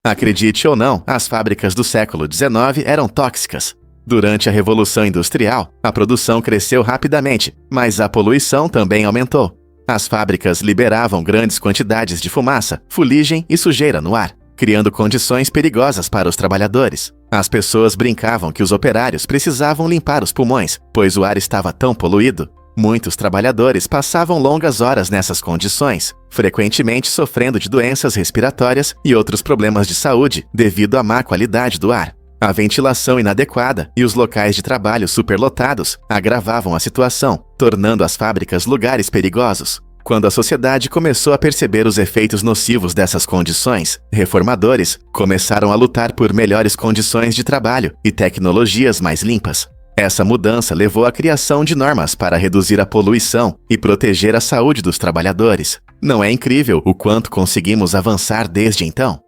Acredite ou não, as fábricas do século XIX eram tóxicas. Durante a Revolução Industrial, a produção cresceu rapidamente, mas a poluição também aumentou. As fábricas liberavam grandes quantidades de fumaça, fuligem e sujeira no ar, criando condições perigosas para os trabalhadores. As pessoas brincavam que os operários precisavam limpar os pulmões, pois o ar estava tão poluído. Muitos trabalhadores passavam longas horas nessas condições, frequentemente sofrendo de doenças respiratórias e outros problemas de saúde devido à má qualidade do ar. A ventilação inadequada e os locais de trabalho superlotados agravavam a situação, tornando as fábricas lugares perigosos. Quando a sociedade começou a perceber os efeitos nocivos dessas condições, reformadores começaram a lutar por melhores condições de trabalho e tecnologias mais limpas. Essa mudança levou à criação de normas para reduzir a poluição e proteger a saúde dos trabalhadores. Não é incrível o quanto conseguimos avançar desde então?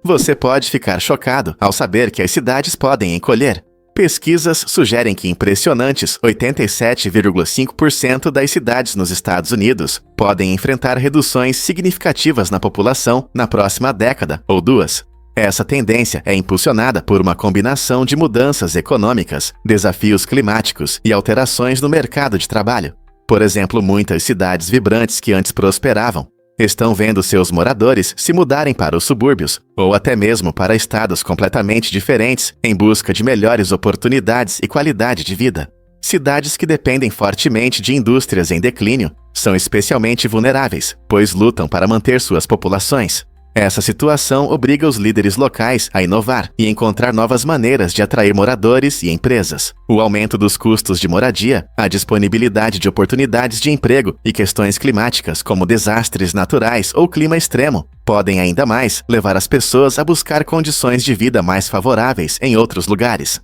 Você pode ficar chocado ao saber que as cidades podem encolher. Pesquisas sugerem que impressionantes 87,5% das cidades nos Estados Unidos podem enfrentar reduções significativas na população na próxima década ou duas. Essa tendência é impulsionada por uma combinação de mudanças econômicas, desafios climáticos e alterações no mercado de trabalho. Por exemplo, muitas cidades vibrantes que antes prosperavam estão vendo seus moradores se mudarem para os subúrbios ou até mesmo para estados completamente diferentes em busca de melhores oportunidades e qualidade de vida. Cidades que dependem fortemente de indústrias em declínio são especialmente vulneráveis, pois lutam para manter suas populações. Essa situação obriga os líderes locais a inovar e encontrar novas maneiras de atrair moradores e empresas. O aumento dos custos de moradia, a disponibilidade de oportunidades de emprego e questões climáticas como desastres naturais ou clima extremo podem ainda mais levar as pessoas a buscar condições de vida mais favoráveis em outros lugares.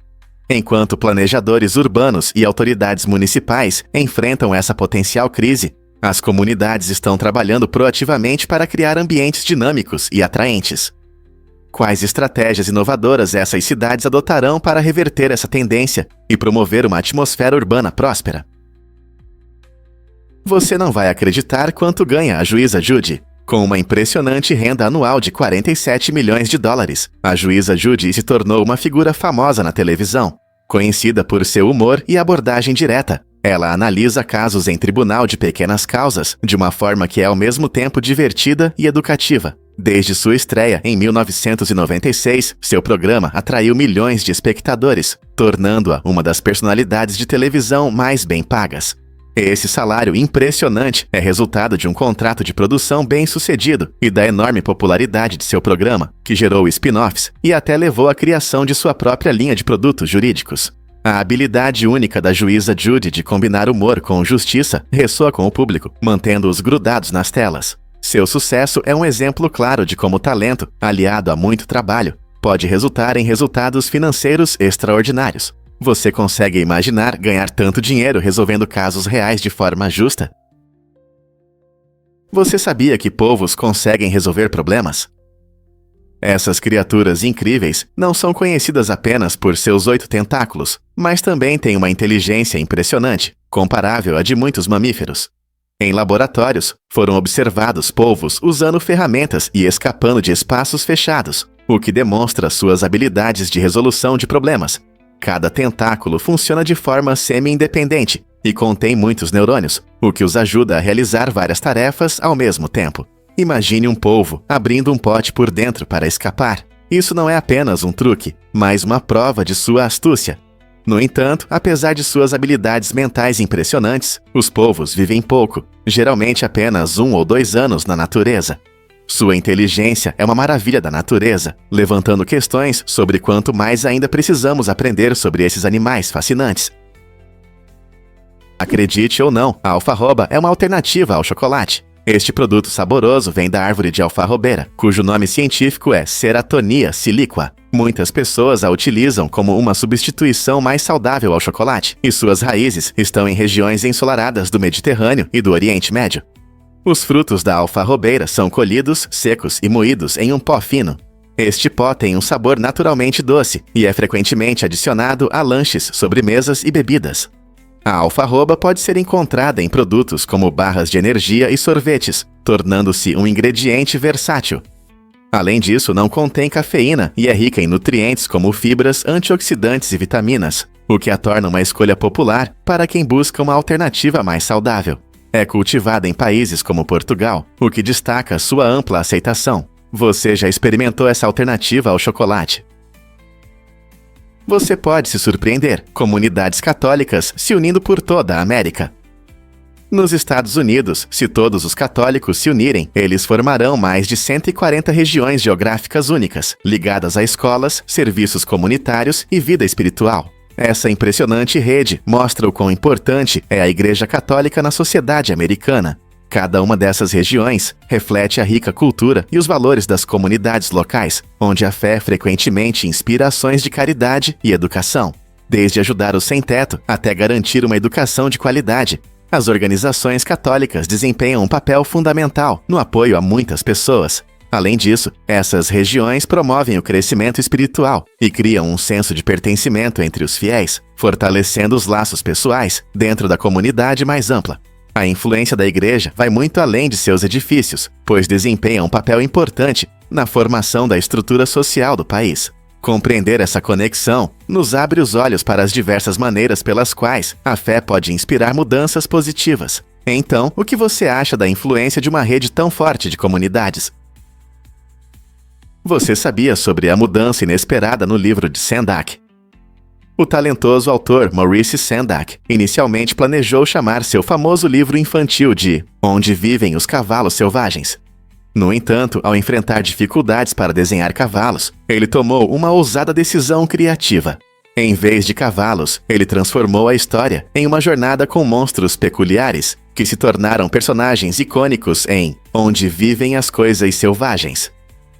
Enquanto planejadores urbanos e autoridades municipais enfrentam essa potencial crise, as comunidades estão trabalhando proativamente para criar ambientes dinâmicos e atraentes. Quais estratégias inovadoras essas cidades adotarão para reverter essa tendência e promover uma atmosfera urbana próspera? Você não vai acreditar quanto ganha a juíza Judy. Com uma impressionante renda anual de 47 milhões de dólares, a juíza Judy se tornou uma figura famosa na televisão, conhecida por seu humor e abordagem direta. Ela analisa casos em tribunal de pequenas causas de uma forma que é ao mesmo tempo divertida e educativa. Desde sua estreia em 1996, seu programa atraiu milhões de espectadores, tornando-a uma das personalidades de televisão mais bem pagas. Esse salário impressionante é resultado de um contrato de produção bem-sucedido e da enorme popularidade de seu programa, que gerou spin-offs e até levou à criação de sua própria linha de produtos jurídicos. A habilidade única da juíza Judy de combinar humor com justiça ressoa com o público, mantendo-os grudados nas telas. Seu sucesso é um exemplo claro de como o talento, aliado a muito trabalho, pode resultar em resultados financeiros extraordinários. Você consegue imaginar ganhar tanto dinheiro resolvendo casos reais de forma justa? Você sabia que polvos conseguem resolver problemas? Essas criaturas incríveis não são conhecidas apenas por seus 8 tentáculos, mas também têm uma inteligência impressionante, comparável à de muitos mamíferos. Em laboratórios, foram observados polvos usando ferramentas e escapando de espaços fechados, o que demonstra suas habilidades de resolução de problemas. Cada tentáculo funciona de forma semi-independente e contém muitos neurônios, o que os ajuda a realizar várias tarefas ao mesmo tempo. Imagine um polvo abrindo um pote por dentro para escapar. Isso não é apenas um truque, mas uma prova de sua astúcia. No entanto, apesar de suas habilidades mentais impressionantes, os polvos vivem pouco, geralmente apenas 1 ou 2 anos na natureza. Sua inteligência é uma maravilha da natureza, levantando questões sobre quanto mais ainda precisamos aprender sobre esses animais fascinantes. Acredite ou não, a alfarroba é uma alternativa ao chocolate. Este produto saboroso vem da árvore de alfarrobeira, cujo nome científico é Ceratonia siliqua. Muitas pessoas a utilizam como uma substituição mais saudável ao chocolate, e suas raízes estão em regiões ensolaradas do Mediterrâneo e do Oriente Médio. Os frutos da alfarrobeira são colhidos, secos e moídos em um pó fino. Este pó tem um sabor naturalmente doce e é frequentemente adicionado a lanches, sobremesas e bebidas. A alfarroba pode ser encontrada em produtos como barras de energia e sorvetes, tornando-se um ingrediente versátil. Além disso, não contém cafeína e é rica em nutrientes como fibras, antioxidantes e vitaminas, o que a torna uma escolha popular para quem busca uma alternativa mais saudável. É cultivada em países como Portugal, o que destaca sua ampla aceitação. Você já experimentou essa alternativa ao chocolate? Você pode se surpreender, comunidades católicas se unindo por toda a América. Nos Estados Unidos, se todos os católicos se unirem, eles formarão mais de 140 regiões geográficas únicas, ligadas a escolas, serviços comunitários e vida espiritual. Essa impressionante rede mostra o quão importante é a Igreja Católica na sociedade americana. Cada uma dessas regiões reflete a rica cultura e os valores das comunidades locais, onde a fé frequentemente inspira ações de caridade e educação. Desde ajudar os sem-teto até garantir uma educação de qualidade, as organizações católicas desempenham um papel fundamental no apoio a muitas pessoas. Além disso, essas regiões promovem o crescimento espiritual e criam um senso de pertencimento entre os fiéis, fortalecendo os laços pessoais dentro da comunidade mais ampla. A influência da igreja vai muito além de seus edifícios, pois desempenha um papel importante na formação da estrutura social do país. Compreender essa conexão nos abre os olhos para as diversas maneiras pelas quais a fé pode inspirar mudanças positivas. Então, o que você acha da influência de uma rede tão forte de comunidades? Você sabia sobre a mudança inesperada no livro de Sendak? O talentoso autor Maurice Sendak inicialmente planejou chamar seu famoso livro infantil de Onde Vivem os Cavalos Selvagens. No entanto, ao enfrentar dificuldades para desenhar cavalos, ele tomou uma ousada decisão criativa. Em vez de cavalos, ele transformou a história em uma jornada com monstros peculiares, que se tornaram personagens icônicos em Onde Vivem as Coisas Selvagens.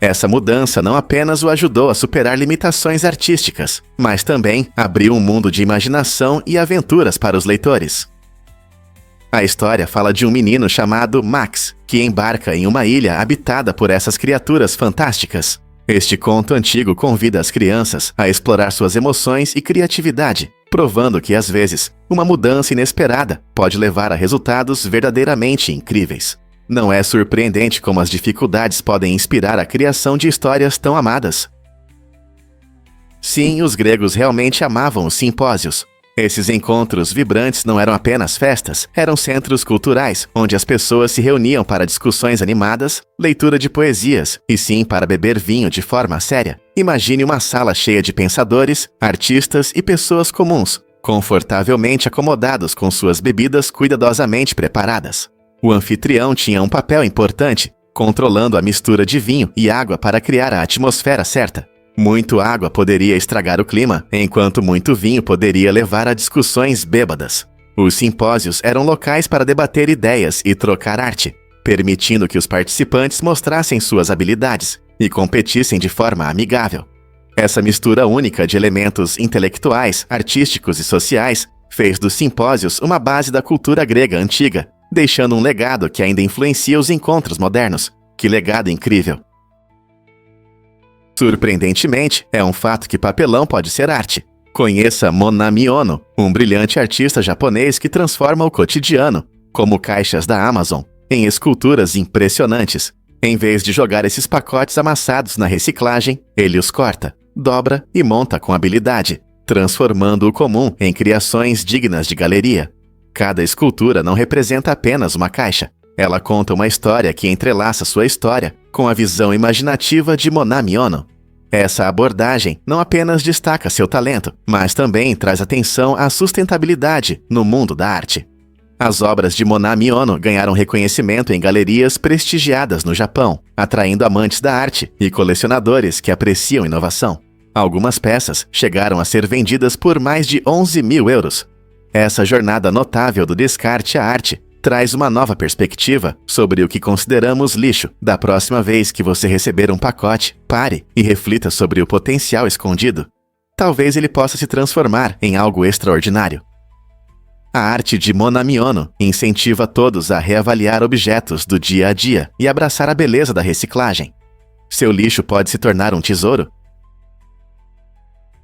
Essa mudança não apenas o ajudou a superar limitações artísticas, mas também abriu um mundo de imaginação e aventuras para os leitores. A história fala de um menino chamado Max, que embarca em uma ilha habitada por essas criaturas fantásticas. Este conto antigo convida as crianças a explorar suas emoções e criatividade, provando que, às vezes, uma mudança inesperada pode levar a resultados verdadeiramente incríveis. Não é surpreendente como as dificuldades podem inspirar a criação de histórias tão amadas. Sim, os gregos realmente amavam os simpósios. Esses encontros vibrantes não eram apenas festas, eram centros culturais, onde as pessoas se reuniam para discussões animadas, leitura de poesias, e sim para beber vinho de forma séria. Imagine uma sala cheia de pensadores, artistas e pessoas comuns, confortavelmente acomodados com suas bebidas cuidadosamente preparadas. O anfitrião tinha um papel importante, controlando a mistura de vinho e água para criar a atmosfera certa. Muito água poderia estragar o clima, enquanto muito vinho poderia levar a discussões bêbadas. Os simpósios eram locais para debater ideias e trocar arte, permitindo que os participantes mostrassem suas habilidades e competissem de forma amigável. Essa mistura única de elementos intelectuais, artísticos e sociais fez dos simpósios uma base da cultura grega antiga, deixando um legado que ainda influencia os encontros modernos. Que legado incrível! Surpreendentemente, é um fato que papelão pode ser arte. Conheça Monami Ono, um brilhante artista japonês que transforma o cotidiano, como caixas da Amazon, em esculturas impressionantes. Em vez de jogar esses pacotes amassados na reciclagem, ele os corta, dobra e monta com habilidade, transformando o comum em criações dignas de galeria. Cada escultura não representa apenas uma caixa. Ela conta uma história que entrelaça sua história com a visão imaginativa de Monami Ono. Essa abordagem não apenas destaca seu talento, mas também traz atenção à sustentabilidade no mundo da arte. As obras de Monami Ono ganharam reconhecimento em galerias prestigiadas no Japão, atraindo amantes da arte e colecionadores que apreciam inovação. Algumas peças chegaram a ser vendidas por mais de 11 mil euros. Essa jornada notável do descarte à arte traz uma nova perspectiva sobre o que consideramos lixo. Da próxima vez que você receber um pacote, pare e reflita sobre o potencial escondido. Talvez ele possa se transformar em algo extraordinário. A arte de Monami Ono incentiva todos a reavaliar objetos do dia a dia e abraçar a beleza da reciclagem. Seu lixo pode se tornar um tesouro?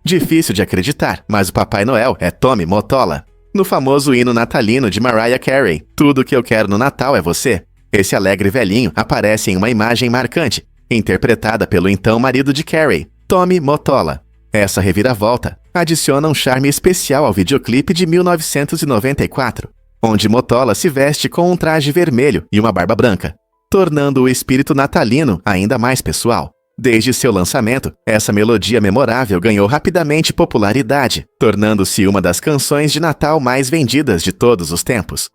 Difícil de acreditar, mas o Papai Noel é Tommy Mottola. No famoso hino natalino de Mariah Carey, Tudo que eu quero no Natal é você, esse alegre velhinho aparece em uma imagem marcante, interpretada pelo então marido de Carrie, Tommy Mottola. Essa reviravolta adiciona um charme especial ao videoclipe de 1994, onde Mottola se veste com um traje vermelho e uma barba branca, tornando o espírito natalino ainda mais pessoal. Desde seu lançamento, essa melodia memorável ganhou rapidamente popularidade, tornando-se uma das canções de Natal mais vendidas de todos os tempos.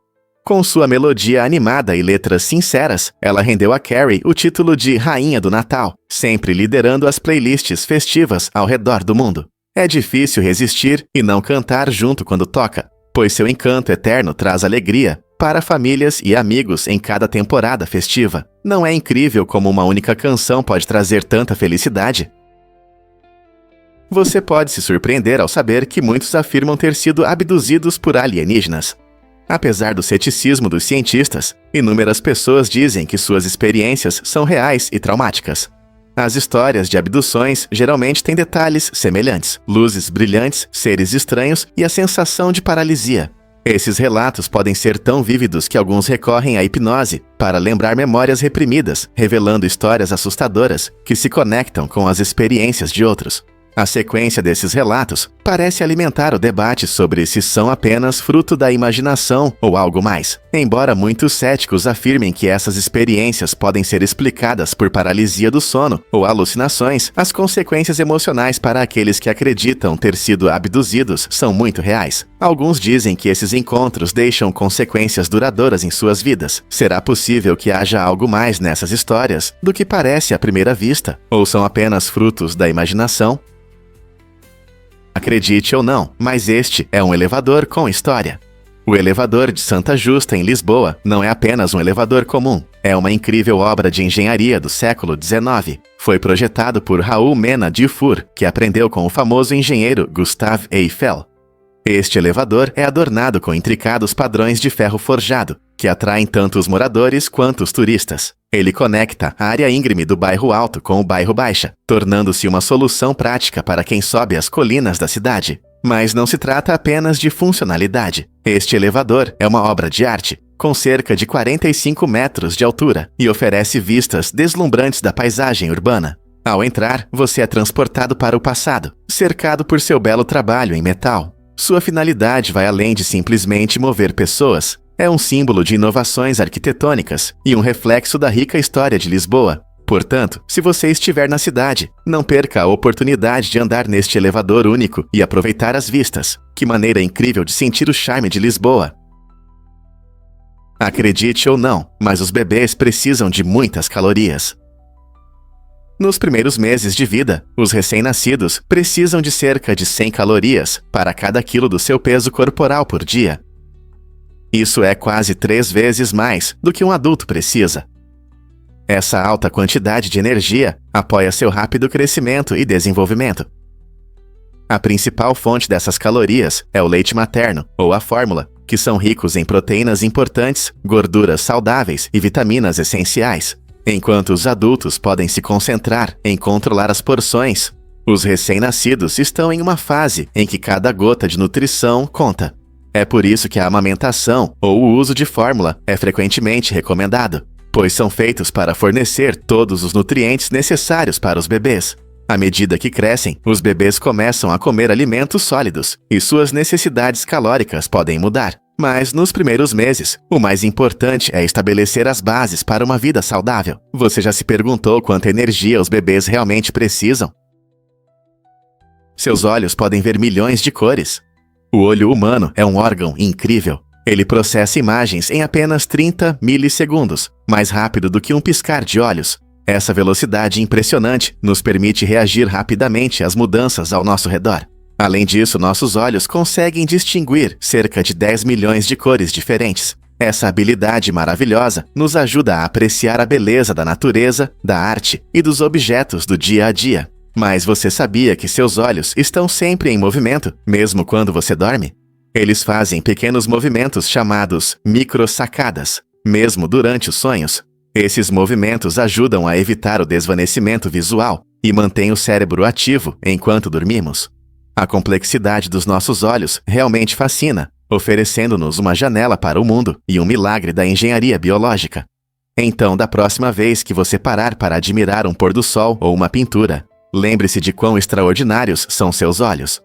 Com sua melodia animada e letras sinceras, ela rendeu a Carrie o título de Rainha do Natal, sempre liderando as playlists festivas ao redor do mundo. É difícil resistir e não cantar junto quando toca, pois seu encanto eterno traz alegria para famílias e amigos em cada temporada festiva. Não é incrível como uma única canção pode trazer tanta felicidade? Você pode se surpreender ao saber que muitos afirmam ter sido abduzidos por alienígenas. Apesar do ceticismo dos cientistas, inúmeras pessoas dizem que suas experiências são reais e traumáticas. As histórias de abduções geralmente têm detalhes semelhantes, luzes brilhantes, seres estranhos e a sensação de paralisia. Esses relatos podem ser tão vívidos que alguns recorrem à hipnose para lembrar memórias reprimidas, revelando histórias assustadoras que se conectam com as experiências de outros. A sequência desses relatos parece alimentar o debate sobre se são apenas fruto da imaginação ou algo mais. Embora muitos céticos afirmem que essas experiências podem ser explicadas por paralisia do sono ou alucinações, as consequências emocionais para aqueles que acreditam ter sido abduzidos são muito reais. Alguns dizem que esses encontros deixam consequências duradouras em suas vidas. Será possível que haja algo mais nessas histórias do que parece à primeira vista? Ou são apenas frutos da imaginação? Acredite ou não, mas este é um elevador com história. O elevador de Santa Justa, em Lisboa, não é apenas um elevador comum. É uma incrível obra de engenharia do século XIX. Foi projetado por Raoul Mena Dufour, que aprendeu com o famoso engenheiro Gustave Eiffel. Este elevador é adornado com intricados padrões de ferro forjado, que atraem tanto os moradores quanto os turistas. Ele conecta a área íngreme do bairro Alto com o bairro Baixa, tornando-se uma solução prática para quem sobe as colinas da cidade. Mas não se trata apenas de funcionalidade. Este elevador é uma obra de arte, com cerca de 45 metros de altura, e oferece vistas deslumbrantes da paisagem urbana. Ao entrar, você é transportado para o passado, cercado por seu belo trabalho em metal. Sua finalidade vai além de simplesmente mover pessoas. É um símbolo de inovações arquitetônicas e um reflexo da rica história de Lisboa. Portanto, se você estiver na cidade, não perca a oportunidade de andar neste elevador único e aproveitar as vistas. Que maneira incrível de sentir o charme de Lisboa! Acredite ou não, mas os bebês precisam de muitas calorias. Nos primeiros meses de vida, os recém-nascidos precisam de cerca de 100 calorias para cada quilo do seu peso corporal por dia. Isso é quase 3 vezes mais do que um adulto precisa. Essa alta quantidade de energia apoia seu rápido crescimento e desenvolvimento. A principal fonte dessas calorias é o leite materno, ou a fórmula, que são ricos em proteínas importantes, gorduras saudáveis e vitaminas essenciais. Enquanto os adultos podem se concentrar em controlar as porções, os recém-nascidos estão em uma fase em que cada gota de nutrição conta. É por isso que a amamentação ou o uso de fórmula é frequentemente recomendado, pois são feitos para fornecer todos os nutrientes necessários para os bebês. À medida que crescem, os bebês começam a comer alimentos sólidos e suas necessidades calóricas podem mudar. Mas nos primeiros meses, o mais importante é estabelecer as bases para uma vida saudável. Você já se perguntou quanta energia os bebês realmente precisam? Seus olhos podem ver milhões de cores. O olho humano é um órgão incrível. Ele processa imagens em apenas 30 milissegundos, mais rápido do que um piscar de olhos. Essa velocidade impressionante nos permite reagir rapidamente às mudanças ao nosso redor. Além disso, nossos olhos conseguem distinguir cerca de 10 milhões de cores diferentes. Essa habilidade maravilhosa nos ajuda a apreciar a beleza da natureza, da arte e dos objetos do dia a dia. Mas você sabia que seus olhos estão sempre em movimento, mesmo quando você dorme? Eles fazem pequenos movimentos chamados microsacadas, mesmo durante os sonhos. Esses movimentos ajudam a evitar o desvanecimento visual e mantêm o cérebro ativo enquanto dormimos. A complexidade dos nossos olhos realmente fascina, oferecendo-nos uma janela para o mundo e um milagre da engenharia biológica. Então, da próxima vez que você parar para admirar um pôr do sol ou uma pintura, lembre-se de quão extraordinários são seus olhos.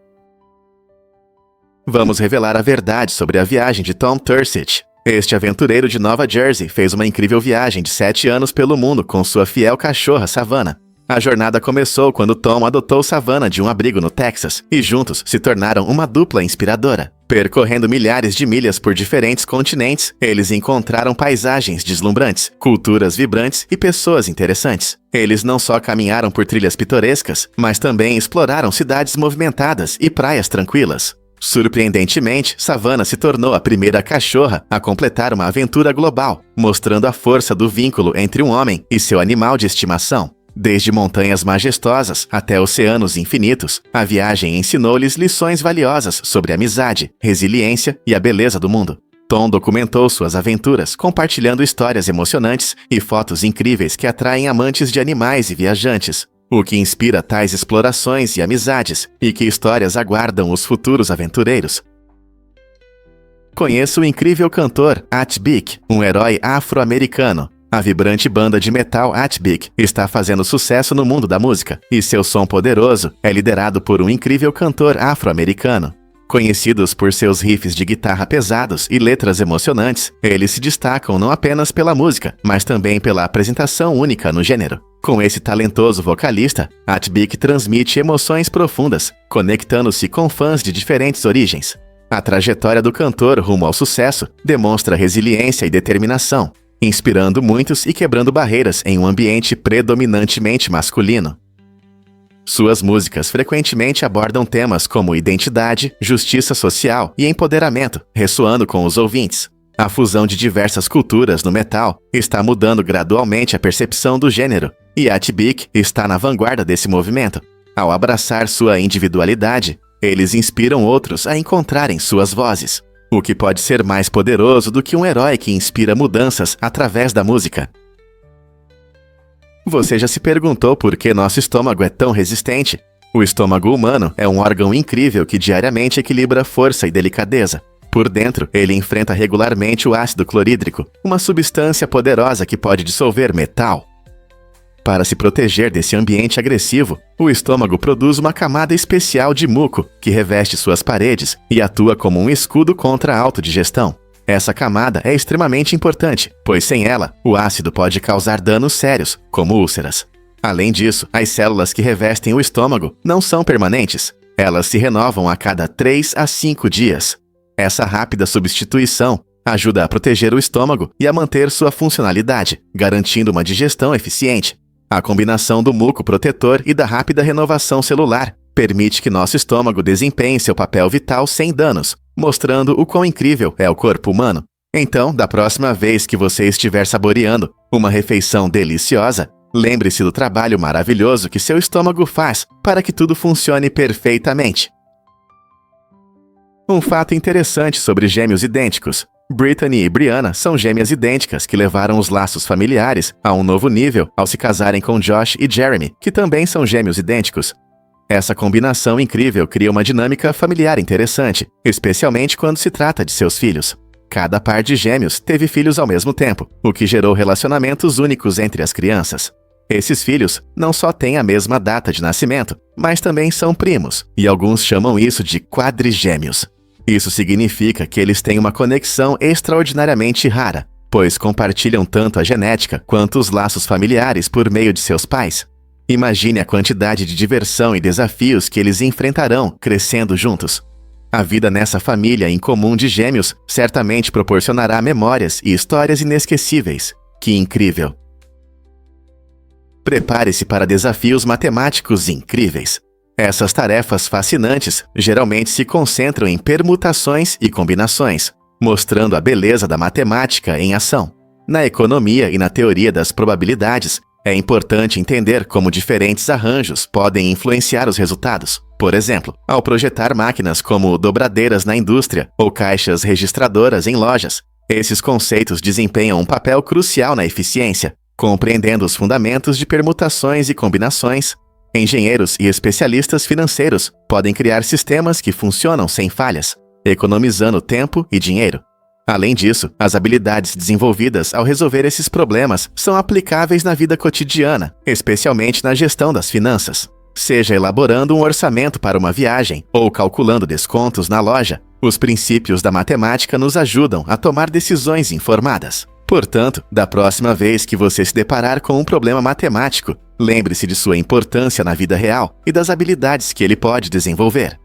Vamos revelar a verdade sobre a viagem de Tom Turcich. Este aventureiro de Nova Jersey fez uma incrível viagem de 7 anos pelo mundo com sua fiel cachorra Savannah. A jornada começou quando Tom adotou Savannah de um abrigo no Texas e juntos se tornaram uma dupla inspiradora. Percorrendo milhares de milhas por diferentes continentes, eles encontraram paisagens deslumbrantes, culturas vibrantes e pessoas interessantes. Eles não só caminharam por trilhas pitorescas, mas também exploraram cidades movimentadas e praias tranquilas. Surpreendentemente, Savannah se tornou a primeira cachorra a completar uma aventura global, mostrando a força do vínculo entre um homem e seu animal de estimação. Desde montanhas majestosas até oceanos infinitos, a viagem ensinou-lhes lições valiosas sobre amizade, resiliência e a beleza do mundo. Tom documentou suas aventuras, compartilhando histórias emocionantes e fotos incríveis que atraem amantes de animais e viajantes, o que inspira tais explorações e amizades, e que histórias aguardam os futuros aventureiros. Conheça o incrível cantor Atbeek, um herói afro-americano. A vibrante banda de metal Atbeek está fazendo sucesso no mundo da música, e seu som poderoso é liderado por um incrível cantor afro-americano. Conhecidos por seus riffs de guitarra pesados e letras emocionantes, eles se destacam não apenas pela música, mas também pela apresentação única no gênero. Com esse talentoso vocalista, Atbeek transmite emoções profundas, conectando-se com fãs de diferentes origens. A trajetória do cantor rumo ao sucesso demonstra resiliência e determinação, inspirando muitos e quebrando barreiras em um ambiente predominantemente masculino. Suas músicas frequentemente abordam temas como identidade, justiça social e empoderamento, ressoando com os ouvintes. A fusão de diversas culturas no metal está mudando gradualmente a percepção do gênero, e Atbeek está na vanguarda desse movimento. Ao abraçar sua individualidade, eles inspiram outros a encontrarem suas vozes. O que pode ser mais poderoso do que um herói que inspira mudanças através da música? Você já se perguntou por que nosso estômago é tão resistente? O estômago humano é um órgão incrível que diariamente equilibra força e delicadeza. Por dentro, ele enfrenta regularmente o ácido clorídrico, uma substância poderosa que pode dissolver metal. Para se proteger desse ambiente agressivo, o estômago produz uma camada especial de muco que reveste suas paredes e atua como um escudo contra a autodigestão. Essa camada é extremamente importante, pois sem ela, o ácido pode causar danos sérios, como úlceras. Além disso, as células que revestem o estômago não são permanentes. Elas se renovam a cada 3 a 5 dias. Essa rápida substituição ajuda a proteger o estômago e a manter sua funcionalidade, garantindo uma digestão eficiente. A combinação do muco protetor e da rápida renovação celular permite que nosso estômago desempenhe seu papel vital sem danos, mostrando o quão incrível é o corpo humano. Então, da próxima vez que você estiver saboreando uma refeição deliciosa, lembre-se do trabalho maravilhoso que seu estômago faz para que tudo funcione perfeitamente. Um fato interessante sobre gêmeos idênticos. Brittany e Brianna são gêmeas idênticas que levaram os laços familiares a um novo nível ao se casarem com Josh e Jeremy, que também são gêmeos idênticos. Essa combinação incrível cria uma dinâmica familiar interessante, especialmente quando se trata de seus filhos. Cada par de gêmeos teve filhos ao mesmo tempo, o que gerou relacionamentos únicos entre as crianças. Esses filhos não só têm a mesma data de nascimento, mas também são primos, e alguns chamam isso de quadrigêmeos. Isso significa que eles têm uma conexão extraordinariamente rara, pois compartilham tanto a genética quanto os laços familiares por meio de seus pais. Imagine a quantidade de diversão e desafios que eles enfrentarão crescendo juntos. A vida nessa família em comum de gêmeos certamente proporcionará memórias e histórias inesquecíveis. Que incrível! Prepare-se para desafios matemáticos incríveis. Essas tarefas fascinantes geralmente se concentram em permutações e combinações, mostrando a beleza da matemática em ação. Na economia e na teoria das probabilidades, é importante entender como diferentes arranjos podem influenciar os resultados. Por exemplo, ao projetar máquinas como dobradeiras na indústria ou caixas registradoras em lojas, esses conceitos desempenham um papel crucial na eficiência, compreendendo os fundamentos de permutações e combinações. Engenheiros e especialistas financeiros podem criar sistemas que funcionam sem falhas, economizando tempo e dinheiro. Além disso, as habilidades desenvolvidas ao resolver esses problemas são aplicáveis na vida cotidiana, especialmente na gestão das finanças. Seja elaborando um orçamento para uma viagem ou calculando descontos na loja, os princípios da matemática nos ajudam a tomar decisões informadas. Portanto, da próxima vez que você se deparar com um problema matemático, lembre-se de sua importância na vida real e das habilidades que ele pode desenvolver.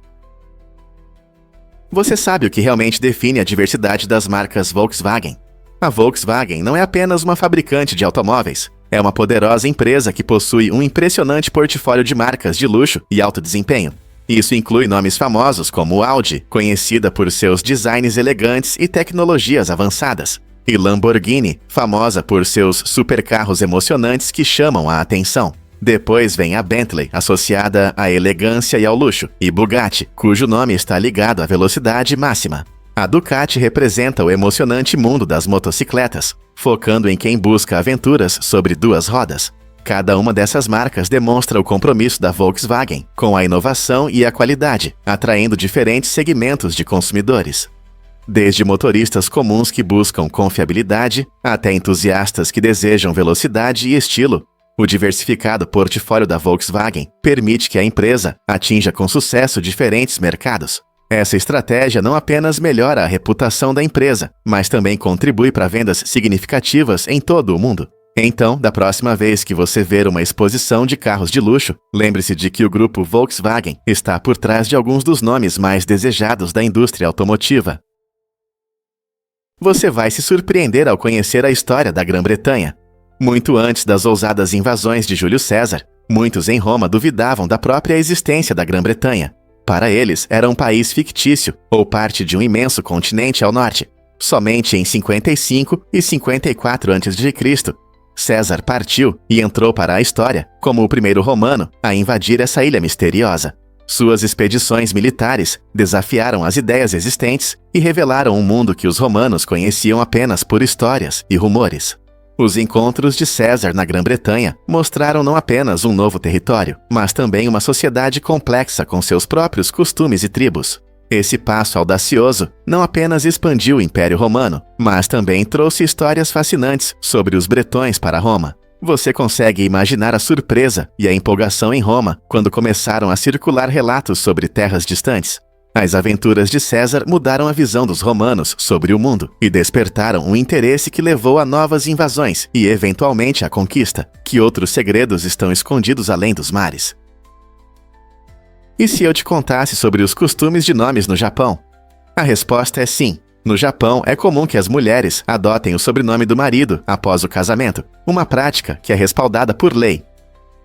Você sabe o que realmente define a diversidade das marcas Volkswagen? A Volkswagen não é apenas uma fabricante de automóveis. É uma poderosa empresa que possui um impressionante portfólio de marcas de luxo e alto desempenho. Isso inclui nomes famosos como Audi, conhecida por seus designs elegantes e tecnologias avançadas, e Lamborghini, famosa por seus supercarros emocionantes que chamam a atenção. Depois vem a Bentley, associada à elegância e ao luxo, e Bugatti, cujo nome está ligado à velocidade máxima. A Ducati representa o emocionante mundo das motocicletas, focando em quem busca aventuras sobre duas rodas. Cada uma dessas marcas demonstra o compromisso da Volkswagen com a inovação e a qualidade, atraindo diferentes segmentos de consumidores. Desde motoristas comuns que buscam confiabilidade, até entusiastas que desejam velocidade e estilo, o diversificado portfólio da Volkswagen permite que a empresa atinja com sucesso diferentes mercados. Essa estratégia não apenas melhora a reputação da empresa, mas também contribui para vendas significativas em todo o mundo. Então, da próxima vez que você ver uma exposição de carros de luxo, lembre-se de que o grupo Volkswagen está por trás de alguns dos nomes mais desejados da indústria automotiva. Você vai se surpreender ao conhecer a história da Grã-Bretanha. Muito antes das ousadas invasões de Júlio César, muitos em Roma duvidavam da própria existência da Grã-Bretanha. Para eles, era um país fictício ou parte de um imenso continente ao norte. Somente em 55 e 54 a.C., César partiu e entrou para a história como o primeiro romano a invadir essa ilha misteriosa. Suas expedições militares desafiaram as ideias existentes e revelaram um mundo que os romanos conheciam apenas por histórias e rumores. Os encontros de César na Grã-Bretanha mostraram não apenas um novo território, mas também uma sociedade complexa com seus próprios costumes e tribos. Esse passo audacioso não apenas expandiu o Império Romano, mas também trouxe histórias fascinantes sobre os bretões para Roma. Você consegue imaginar a surpresa e a empolgação em Roma quando começaram a circular relatos sobre terras distantes. As aventuras de César mudaram a visão dos romanos sobre o mundo e despertaram um interesse que levou a novas invasões e, eventualmente, a conquista. Que outros segredos estão escondidos além dos mares? E se eu te contasse sobre os costumes de nomes no Japão? A resposta é sim. No Japão, é comum que as mulheres adotem o sobrenome do marido após o casamento, uma prática que é respaldada por lei.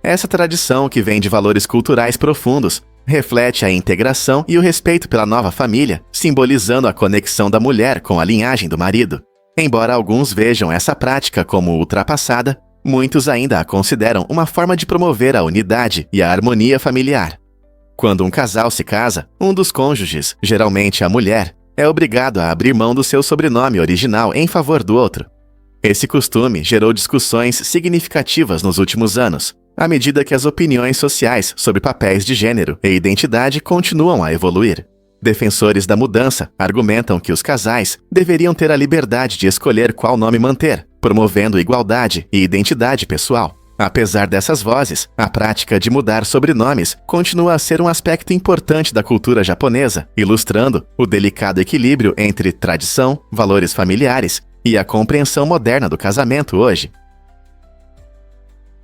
Essa tradição, que vem de valores culturais profundos, reflete a integração e o respeito pela nova família, simbolizando a conexão da mulher com a linhagem do marido. Embora alguns vejam essa prática como ultrapassada, muitos ainda a consideram uma forma de promover a unidade e a harmonia familiar. Quando um casal se casa, um dos cônjuges, geralmente a mulher, é obrigado a abrir mão do seu sobrenome original em favor do outro. Esse costume gerou discussões significativas nos últimos anos, à medida que as opiniões sociais sobre papéis de gênero e identidade continuam a evoluir. Defensores da mudança argumentam que os casais deveriam ter a liberdade de escolher qual nome manter, promovendo igualdade e identidade pessoal. Apesar dessas vozes, a prática de mudar sobrenomes continua a ser um aspecto importante da cultura japonesa, ilustrando o delicado equilíbrio entre tradição, valores familiares e a compreensão moderna do casamento hoje.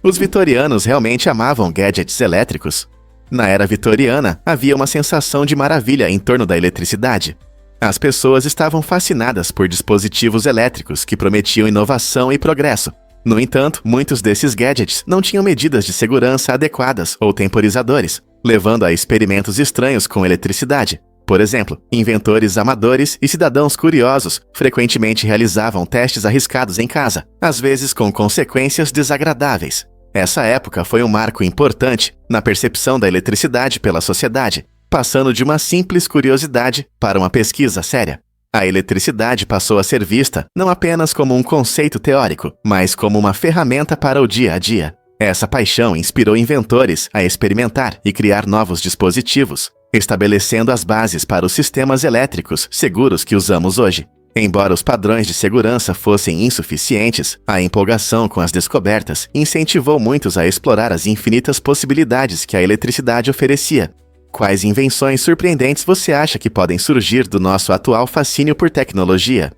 Os vitorianos realmente amavam gadgets elétricos. Na era vitoriana, havia uma sensação de maravilha em torno da eletricidade. As pessoas estavam fascinadas por dispositivos elétricos que prometiam inovação e progresso. No entanto, muitos desses gadgets não tinham medidas de segurança adequadas ou temporizadores, levando a experimentos estranhos com eletricidade. Por exemplo, inventores amadores e cidadãos curiosos frequentemente realizavam testes arriscados em casa, às vezes com consequências desagradáveis. Essa época foi um marco importante na percepção da eletricidade pela sociedade, passando de uma simples curiosidade para uma pesquisa séria. A eletricidade passou a ser vista não apenas como um conceito teórico, mas como uma ferramenta para o dia a dia. Essa paixão inspirou inventores a experimentar e criar novos dispositivos, estabelecendo as bases para os sistemas elétricos seguros que usamos hoje. Embora os padrões de segurança fossem insuficientes, a empolgação com as descobertas incentivou muitos a explorar as infinitas possibilidades que a eletricidade oferecia. Quais invenções surpreendentes você acha que podem surgir do nosso atual fascínio por tecnologia?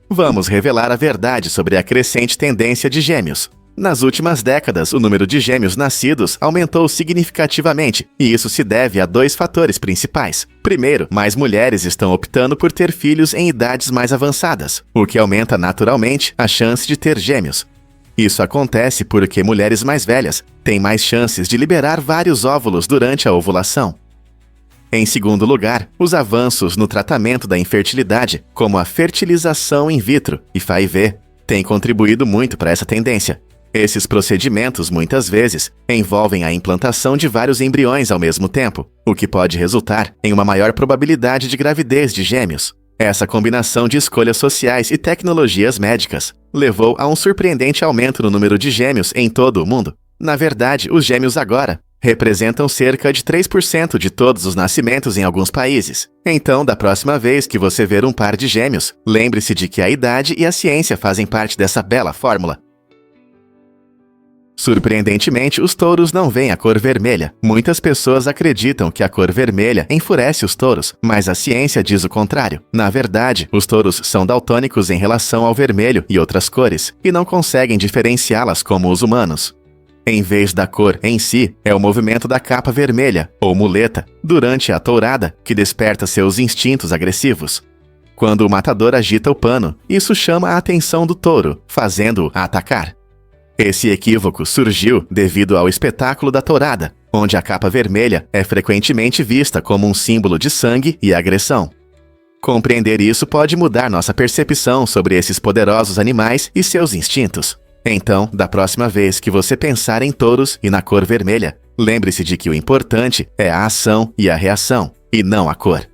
Vamos revelar a verdade sobre a crescente tendência de gêmeos. Nas últimas décadas, o número de gêmeos nascidos aumentou significativamente, e isso se deve a 2 fatores principais. Primeiro, mais mulheres estão optando por ter filhos em idades mais avançadas, o que aumenta naturalmente a chance de ter gêmeos. Isso acontece porque mulheres mais velhas têm mais chances de liberar vários óvulos durante a ovulação. Em segundo lugar, os avanços no tratamento da infertilidade, como a fertilização in vitro e FIV, têm contribuído muito para essa tendência. Esses procedimentos, muitas vezes, envolvem a implantação de vários embriões ao mesmo tempo, o que pode resultar em uma maior probabilidade de gravidez de gêmeos. Essa combinação de escolhas sociais e tecnologias médicas levou a um surpreendente aumento no número de gêmeos em todo o mundo. Na verdade, os gêmeos agora representam cerca de 3% de todos os nascimentos em alguns países. Então, da próxima vez que você ver um par de gêmeos, lembre-se de que a idade e a ciência fazem parte dessa bela fórmula. Surpreendentemente, os touros não veem a cor vermelha. Muitas pessoas acreditam que a cor vermelha enfurece os touros, mas a ciência diz o contrário. Na verdade, os touros são daltônicos em relação ao vermelho e outras cores, e não conseguem diferenciá-las como os humanos. Em vez da cor em si, é o movimento da capa vermelha, ou muleta, durante a tourada, que desperta seus instintos agressivos. Quando o matador agita o pano, isso chama a atenção do touro, fazendo-o atacar. Esse equívoco surgiu devido ao espetáculo da tourada, onde a capa vermelha é frequentemente vista como um símbolo de sangue e agressão. Compreender isso pode mudar nossa percepção sobre esses poderosos animais e seus instintos. Então, da próxima vez que você pensar em touros e na cor vermelha, lembre-se de que o importante é a ação e a reação, e não a cor.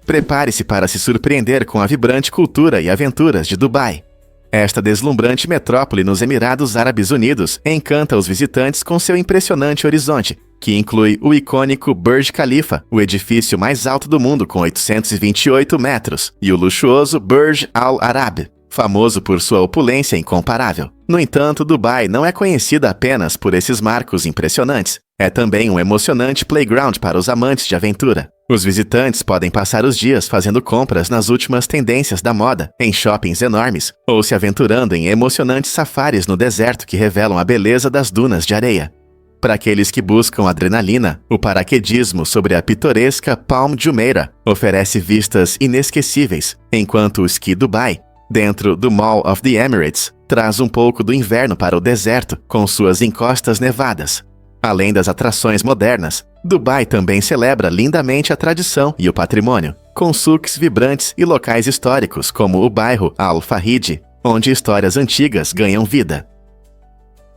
Prepare-se para se surpreender com a vibrante cultura e aventuras de Dubai. Esta deslumbrante metrópole nos Emirados Árabes Unidos encanta os visitantes com seu impressionante horizonte, que inclui o icônico Burj Khalifa, o edifício mais alto do mundo com 828 metros, e o luxuoso Burj Al Arab, famoso por sua opulência incomparável. No entanto, Dubai não é conhecida apenas por esses marcos impressionantes. É também um emocionante playground para os amantes de aventura. Os visitantes podem passar os dias fazendo compras nas últimas tendências da moda, em shoppings enormes, ou se aventurando em emocionantes safaris no deserto que revelam a beleza das dunas de areia. Para aqueles que buscam adrenalina, o paraquedismo sobre a pitoresca Palm Jumeirah oferece vistas inesquecíveis, enquanto o Ski Dubai, dentro do Mall of the Emirates, traz um pouco do inverno para o deserto, com suas encostas nevadas. Além das atrações modernas, Dubai também celebra lindamente a tradição e o patrimônio, com souks vibrantes e locais históricos como o bairro Al Fahid, onde histórias antigas ganham vida.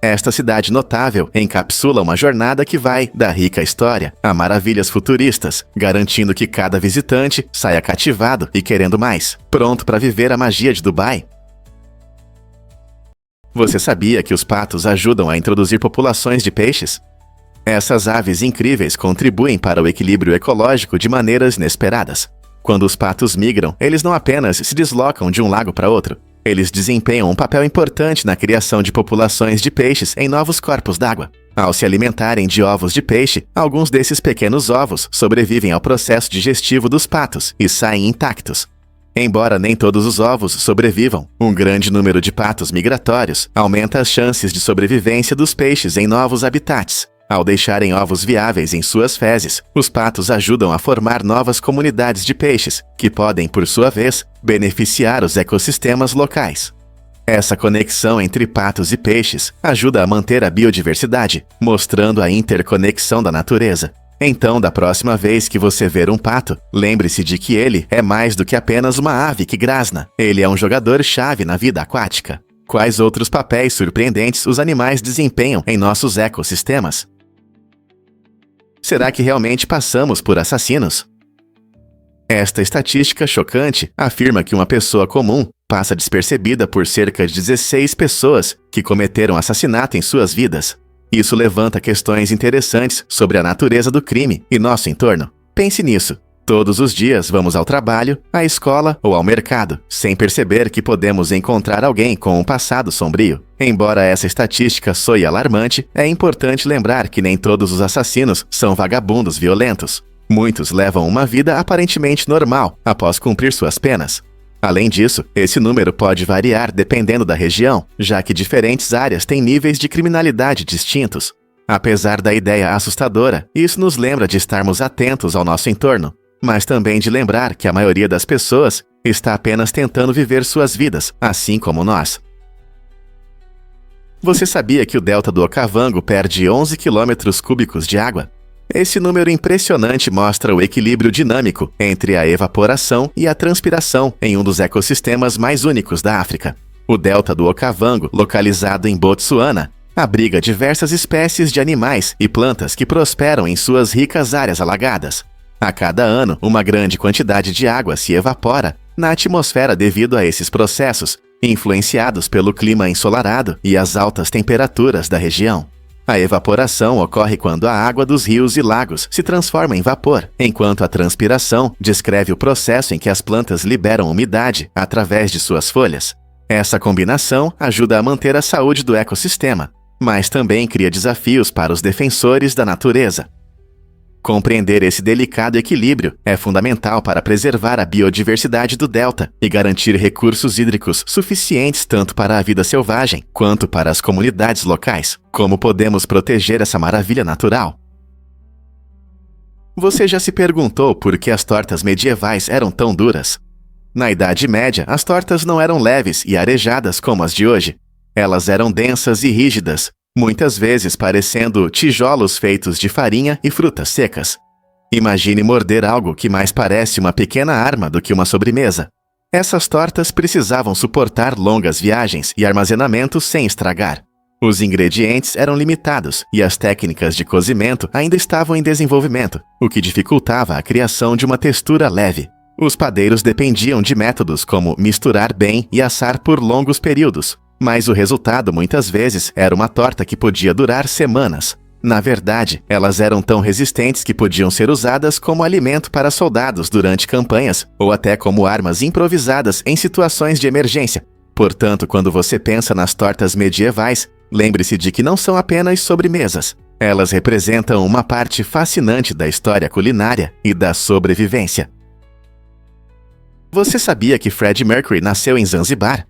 Esta cidade notável encapsula uma jornada que vai da rica história a maravilhas futuristas, garantindo que cada visitante saia cativado e querendo mais, pronto para viver a magia de Dubai. Você sabia que os patos ajudam a introduzir populações de peixes? Essas aves incríveis contribuem para o equilíbrio ecológico de maneiras inesperadas. Quando os patos migram, eles não apenas se deslocam de um lago para outro. Eles desempenham um papel importante na criação de populações de peixes em novos corpos d'água. Ao se alimentarem de ovos de peixe, alguns desses pequenos ovos sobrevivem ao processo digestivo dos patos e saem intactos. Embora nem todos os ovos sobrevivam, um grande número de patos migratórios aumenta as chances de sobrevivência dos peixes em novos habitats. Ao deixarem ovos viáveis em suas fezes, os patos ajudam a formar novas comunidades de peixes, que podem, por sua vez, beneficiar os ecossistemas locais. Essa conexão entre patos e peixes ajuda a manter a biodiversidade, mostrando a interconexão da natureza. Então, da próxima vez que você ver um pato, lembre-se de que ele é mais do que apenas uma ave que grasna. Ele é um jogador-chave na vida aquática. Quais outros papéis surpreendentes os animais desempenham em nossos ecossistemas? Será que realmente passamos por assassinos? Esta estatística chocante afirma que uma pessoa comum passa despercebida por cerca de 16 pessoas que cometeram assassinato em suas vidas. Isso levanta questões interessantes sobre a natureza do crime e nosso entorno. Pense nisso. Todos os dias vamos ao trabalho, à escola ou ao mercado, sem perceber que podemos encontrar alguém com um passado sombrio. Embora essa estatística soe alarmante, é importante lembrar que nem todos os assassinos são vagabundos violentos. Muitos levam uma vida aparentemente normal após cumprir suas penas. Além disso, esse número pode variar dependendo da região, já que diferentes áreas têm níveis de criminalidade distintos. Apesar da ideia assustadora, isso nos lembra de estarmos atentos ao nosso entorno, mas também de lembrar que a maioria das pessoas está apenas tentando viver suas vidas, assim como nós. Você sabia que o delta do Okavango perde 11 quilômetros cúbicos de água? Esse número impressionante mostra o equilíbrio dinâmico entre a evaporação e a transpiração em um dos ecossistemas mais únicos da África. O delta do Okavango, localizado em Botsuana, abriga diversas espécies de animais e plantas que prosperam em suas ricas áreas alagadas. A cada ano, uma grande quantidade de água se evapora na atmosfera devido a esses processos, influenciados pelo clima ensolarado e as altas temperaturas da região. A evaporação ocorre quando a água dos rios e lagos se transforma em vapor, enquanto a transpiração descreve o processo em que as plantas liberam umidade através de suas folhas. Essa combinação ajuda a manter a saúde do ecossistema, mas também cria desafios para os defensores da natureza. Compreender esse delicado equilíbrio é fundamental para preservar a biodiversidade do delta e garantir recursos hídricos suficientes tanto para a vida selvagem quanto para as comunidades locais. Como podemos proteger essa maravilha natural? Você já se perguntou por que as tortas medievais eram tão duras? Na Idade Média, as tortas não eram leves e arejadas como as de hoje. Elas eram densas e rígidas, muitas vezes parecendo tijolos feitos de farinha e frutas secas. Imagine morder algo que mais parece uma pequena arma do que uma sobremesa. Essas tortas precisavam suportar longas viagens e armazenamento sem estragar. Os ingredientes eram limitados e as técnicas de cozimento ainda estavam em desenvolvimento, o que dificultava a criação de uma textura leve. Os padeiros dependiam de métodos como misturar bem e assar por longos períodos, mas o resultado muitas vezes era uma torta que podia durar semanas. Na verdade, elas eram tão resistentes que podiam ser usadas como alimento para soldados durante campanhas ou até como armas improvisadas em situações de emergência. Portanto, quando você pensa nas tortas medievais, lembre-se de que não são apenas sobremesas. Elas representam uma parte fascinante da história culinária e da sobrevivência. Você sabia que Freddie Mercury nasceu em Zanzibar?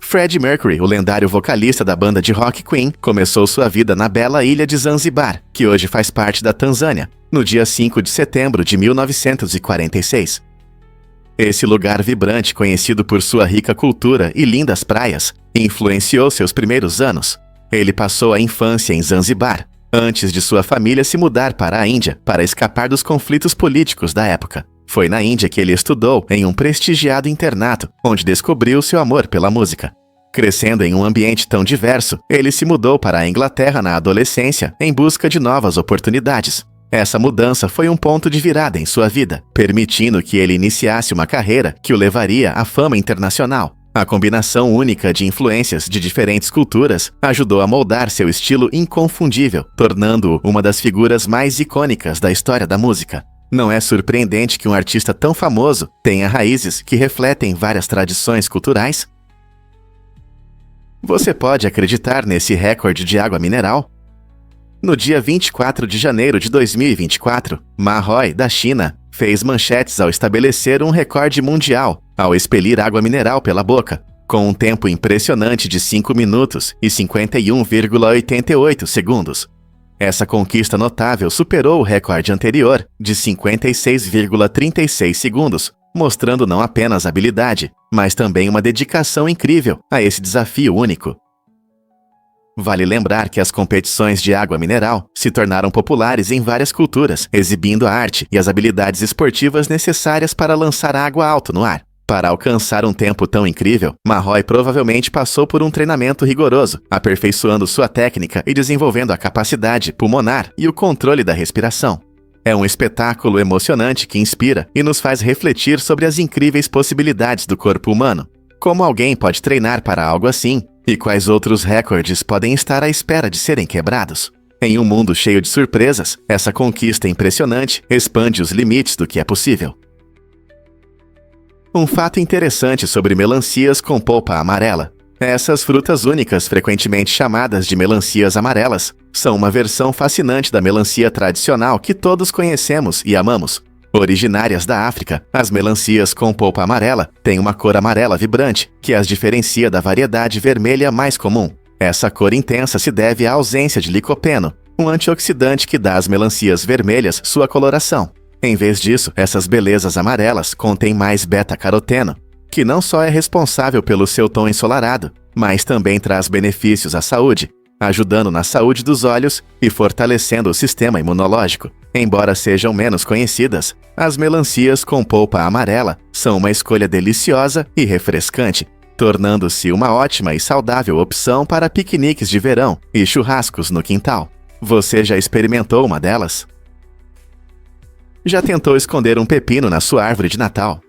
Freddie Mercury, o lendário vocalista da banda de rock Queen, começou sua vida na bela ilha de Zanzibar, que hoje faz parte da Tanzânia, no dia 5 de setembro de 1946. Esse lugar vibrante, conhecido por sua rica cultura e lindas praias, influenciou seus primeiros anos. Ele passou a infância em Zanzibar, antes de sua família se mudar para a Índia para escapar dos conflitos políticos da época. Foi na Índia que ele estudou em um prestigiado internato, onde descobriu seu amor pela música. Crescendo em um ambiente tão diverso, ele se mudou para a Inglaterra na adolescência em busca de novas oportunidades. Essa mudança foi um ponto de virada em sua vida, permitindo que ele iniciasse uma carreira que o levaria à fama internacional. A combinação única de influências de diferentes culturas ajudou a moldar seu estilo inconfundível, tornando-o uma das figuras mais icônicas da história da música. Não é surpreendente que um artista tão famoso tenha raízes que refletem várias tradições culturais? Você pode acreditar nesse recorde de água mineral? No dia 24 de janeiro de 2024, Ma Hoi, da China, fez manchetes ao estabelecer um recorde mundial ao expelir água mineral pela boca, com um tempo impressionante de 5 minutos e 51,88 segundos. Essa conquista notável superou o recorde anterior, de 56,36 segundos, mostrando não apenas habilidade, mas também uma dedicação incrível a esse desafio único. Vale lembrar que as competições de água mineral se tornaram populares em várias culturas, exibindo a arte e as habilidades esportivas necessárias para lançar água alto no ar. Para alcançar um tempo tão incrível, Ma Hoi provavelmente passou por um treinamento rigoroso, aperfeiçoando sua técnica e desenvolvendo a capacidade pulmonar e o controle da respiração. É um espetáculo emocionante que inspira e nos faz refletir sobre as incríveis possibilidades do corpo humano. Como alguém pode treinar para algo assim? E quais outros recordes podem estar à espera de serem quebrados? Em um mundo cheio de surpresas, essa conquista impressionante expande os limites do que é possível. Um fato interessante sobre melancias com polpa amarela. Essas frutas únicas, frequentemente chamadas de melancias amarelas, são uma versão fascinante da melancia tradicional que todos conhecemos e amamos. Originárias da África, as melancias com polpa amarela têm uma cor amarela vibrante, que as diferencia da variedade vermelha mais comum. Essa cor intensa se deve à ausência de licopeno, um antioxidante que dá às melancias vermelhas sua coloração. Em vez disso, essas belezas amarelas contêm mais beta-caroteno, que não só é responsável pelo seu tom ensolarado, mas também traz benefícios à saúde, ajudando na saúde dos olhos e fortalecendo o sistema imunológico. Embora sejam menos conhecidas, as melancias com polpa amarela são uma escolha deliciosa e refrescante, tornando-se uma ótima e saudável opção para piqueniques de verão e churrascos no quintal. Você já experimentou uma delas? Já tentou esconder um pepino na sua árvore de Natal?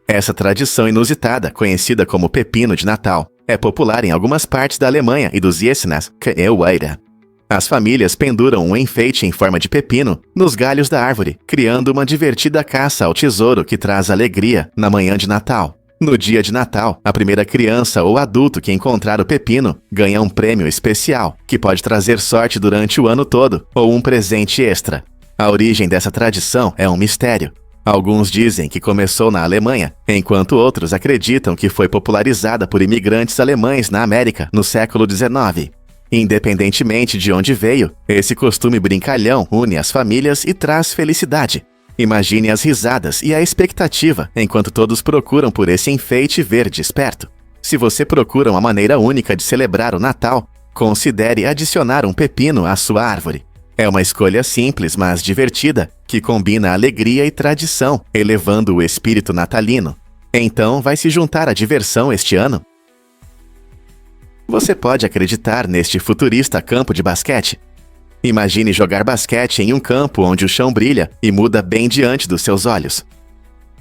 Essa tradição inusitada, conhecida como pepino de Natal, é popular em algumas partes da Alemanha e dos Jesnas, As famílias penduram um enfeite em forma de pepino nos galhos da árvore, criando uma divertida caça ao tesouro que traz alegria na manhã de Natal. No dia de Natal, a primeira criança ou adulto que encontrar o pepino ganha um prêmio especial, que pode trazer sorte durante o ano todo, ou um presente extra. A origem dessa tradição é um mistério. Alguns dizem que começou na Alemanha, enquanto outros acreditam que foi popularizada por imigrantes alemães na América no século XIX. Independentemente de onde veio, esse costume brincalhão une as famílias e traz felicidade. Imagine as risadas e a expectativa enquanto todos procuram por esse enfeite verde esperto. Se você procura uma maneira única de celebrar o Natal, considere adicionar um pepino à sua árvore. É uma escolha simples, mas divertida, que combina alegria e tradição, elevando o espírito natalino. Então, vai se juntar à diversão este ano? Você pode acreditar neste futurista campo de basquete? Imagine jogar basquete em um campo onde o chão brilha e muda bem diante dos seus olhos.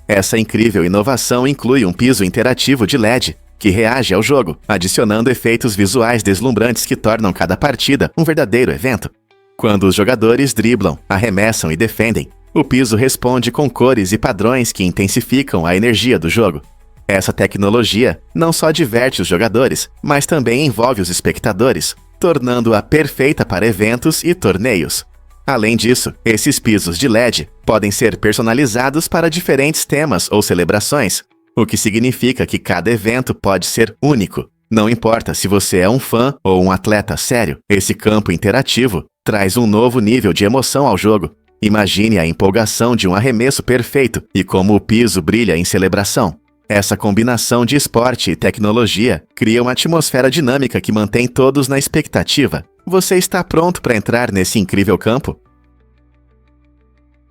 Essa incrível inovação inclui um piso interativo de LED, que reage ao jogo, adicionando efeitos visuais deslumbrantes que tornam cada partida um verdadeiro evento. Quando os jogadores driblam, arremessam e defendem, o piso responde com cores e padrões que intensificam a energia do jogo. Essa tecnologia não só diverte os jogadores, mas também envolve os espectadores, tornando-a perfeita para eventos e torneios. Além disso, esses pisos de LED podem ser personalizados para diferentes temas ou celebrações, o que significa que cada evento pode ser único. Não importa se você é um fã ou um atleta sério, esse campo interativo traz um novo nível de emoção ao jogo. Imagine a empolgação de um arremesso perfeito e como o piso brilha em celebração. Essa combinação de esporte e tecnologia cria uma atmosfera dinâmica que mantém todos na expectativa. Você está pronto para entrar nesse incrível campo?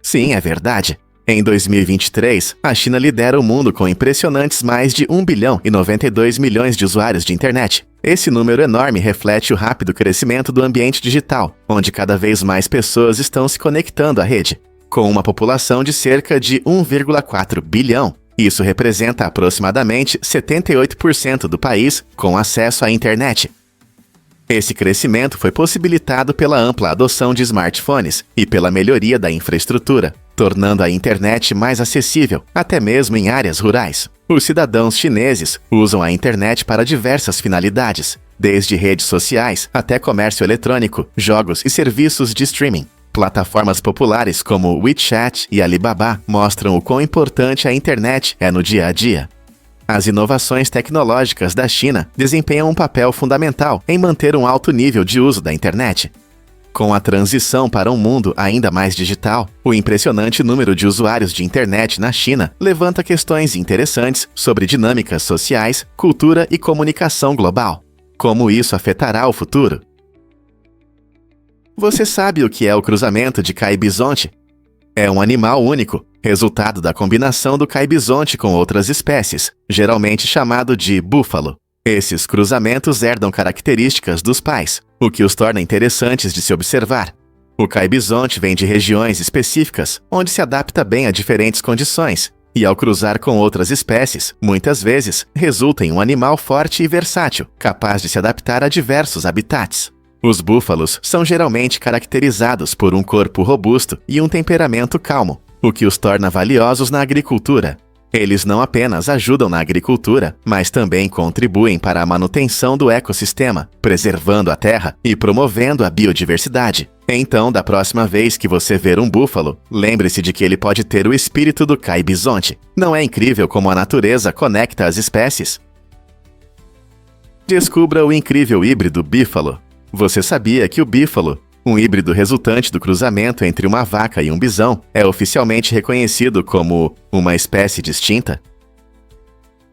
Sim, é verdade. Em 2023, a China lidera o mundo com impressionantes mais de 1 bilhão e 92 milhões de usuários de internet. Esse número enorme reflete o rápido crescimento do ambiente digital, onde cada vez mais pessoas estão se conectando à rede. Com uma população de cerca de 1,4 bilhão, isso representa aproximadamente 78% do país com acesso à internet. Esse crescimento foi possibilitado pela ampla adoção de smartphones e pela melhoria da infraestrutura, tornando a internet mais acessível, até mesmo em áreas rurais. Os cidadãos chineses usam a internet para diversas finalidades, desde redes sociais até comércio eletrônico, jogos e serviços de streaming. Plataformas populares como o WeChat e Alibaba mostram o quão importante a internet é no dia a dia. As inovações tecnológicas da China desempenham um papel fundamental em manter um alto nível de uso da internet. Com a transição para um mundo ainda mais digital, o impressionante número de usuários de internet na China levanta questões interessantes sobre dinâmicas sociais, cultura e comunicação global. Como isso afetará o futuro? Você sabe o que é o cruzamento de caibisonte? É um animal único, resultado da combinação do caibisonte com outras espécies, geralmente chamado de búfalo. Esses cruzamentos herdam características dos pais, o que os torna interessantes de se observar. O caibisonte vem de regiões específicas, onde se adapta bem a diferentes condições, e ao cruzar com outras espécies, muitas vezes, resulta em um animal forte e versátil, capaz de se adaptar a diversos habitats. Os búfalos são geralmente caracterizados por um corpo robusto e um temperamento calmo, o que os torna valiosos na agricultura. Eles não apenas ajudam na agricultura, mas também contribuem para a manutenção do ecossistema, preservando a terra e promovendo a biodiversidade. Então, da próxima vez que você ver um búfalo, lembre-se de que ele pode ter o espírito do caibisonte. Não é incrível como a natureza conecta as espécies? Descubra o incrível híbrido bífalo. Você sabia que o bífalo, um híbrido resultante do cruzamento entre uma vaca e um bisão, é oficialmente reconhecido como uma espécie distinta?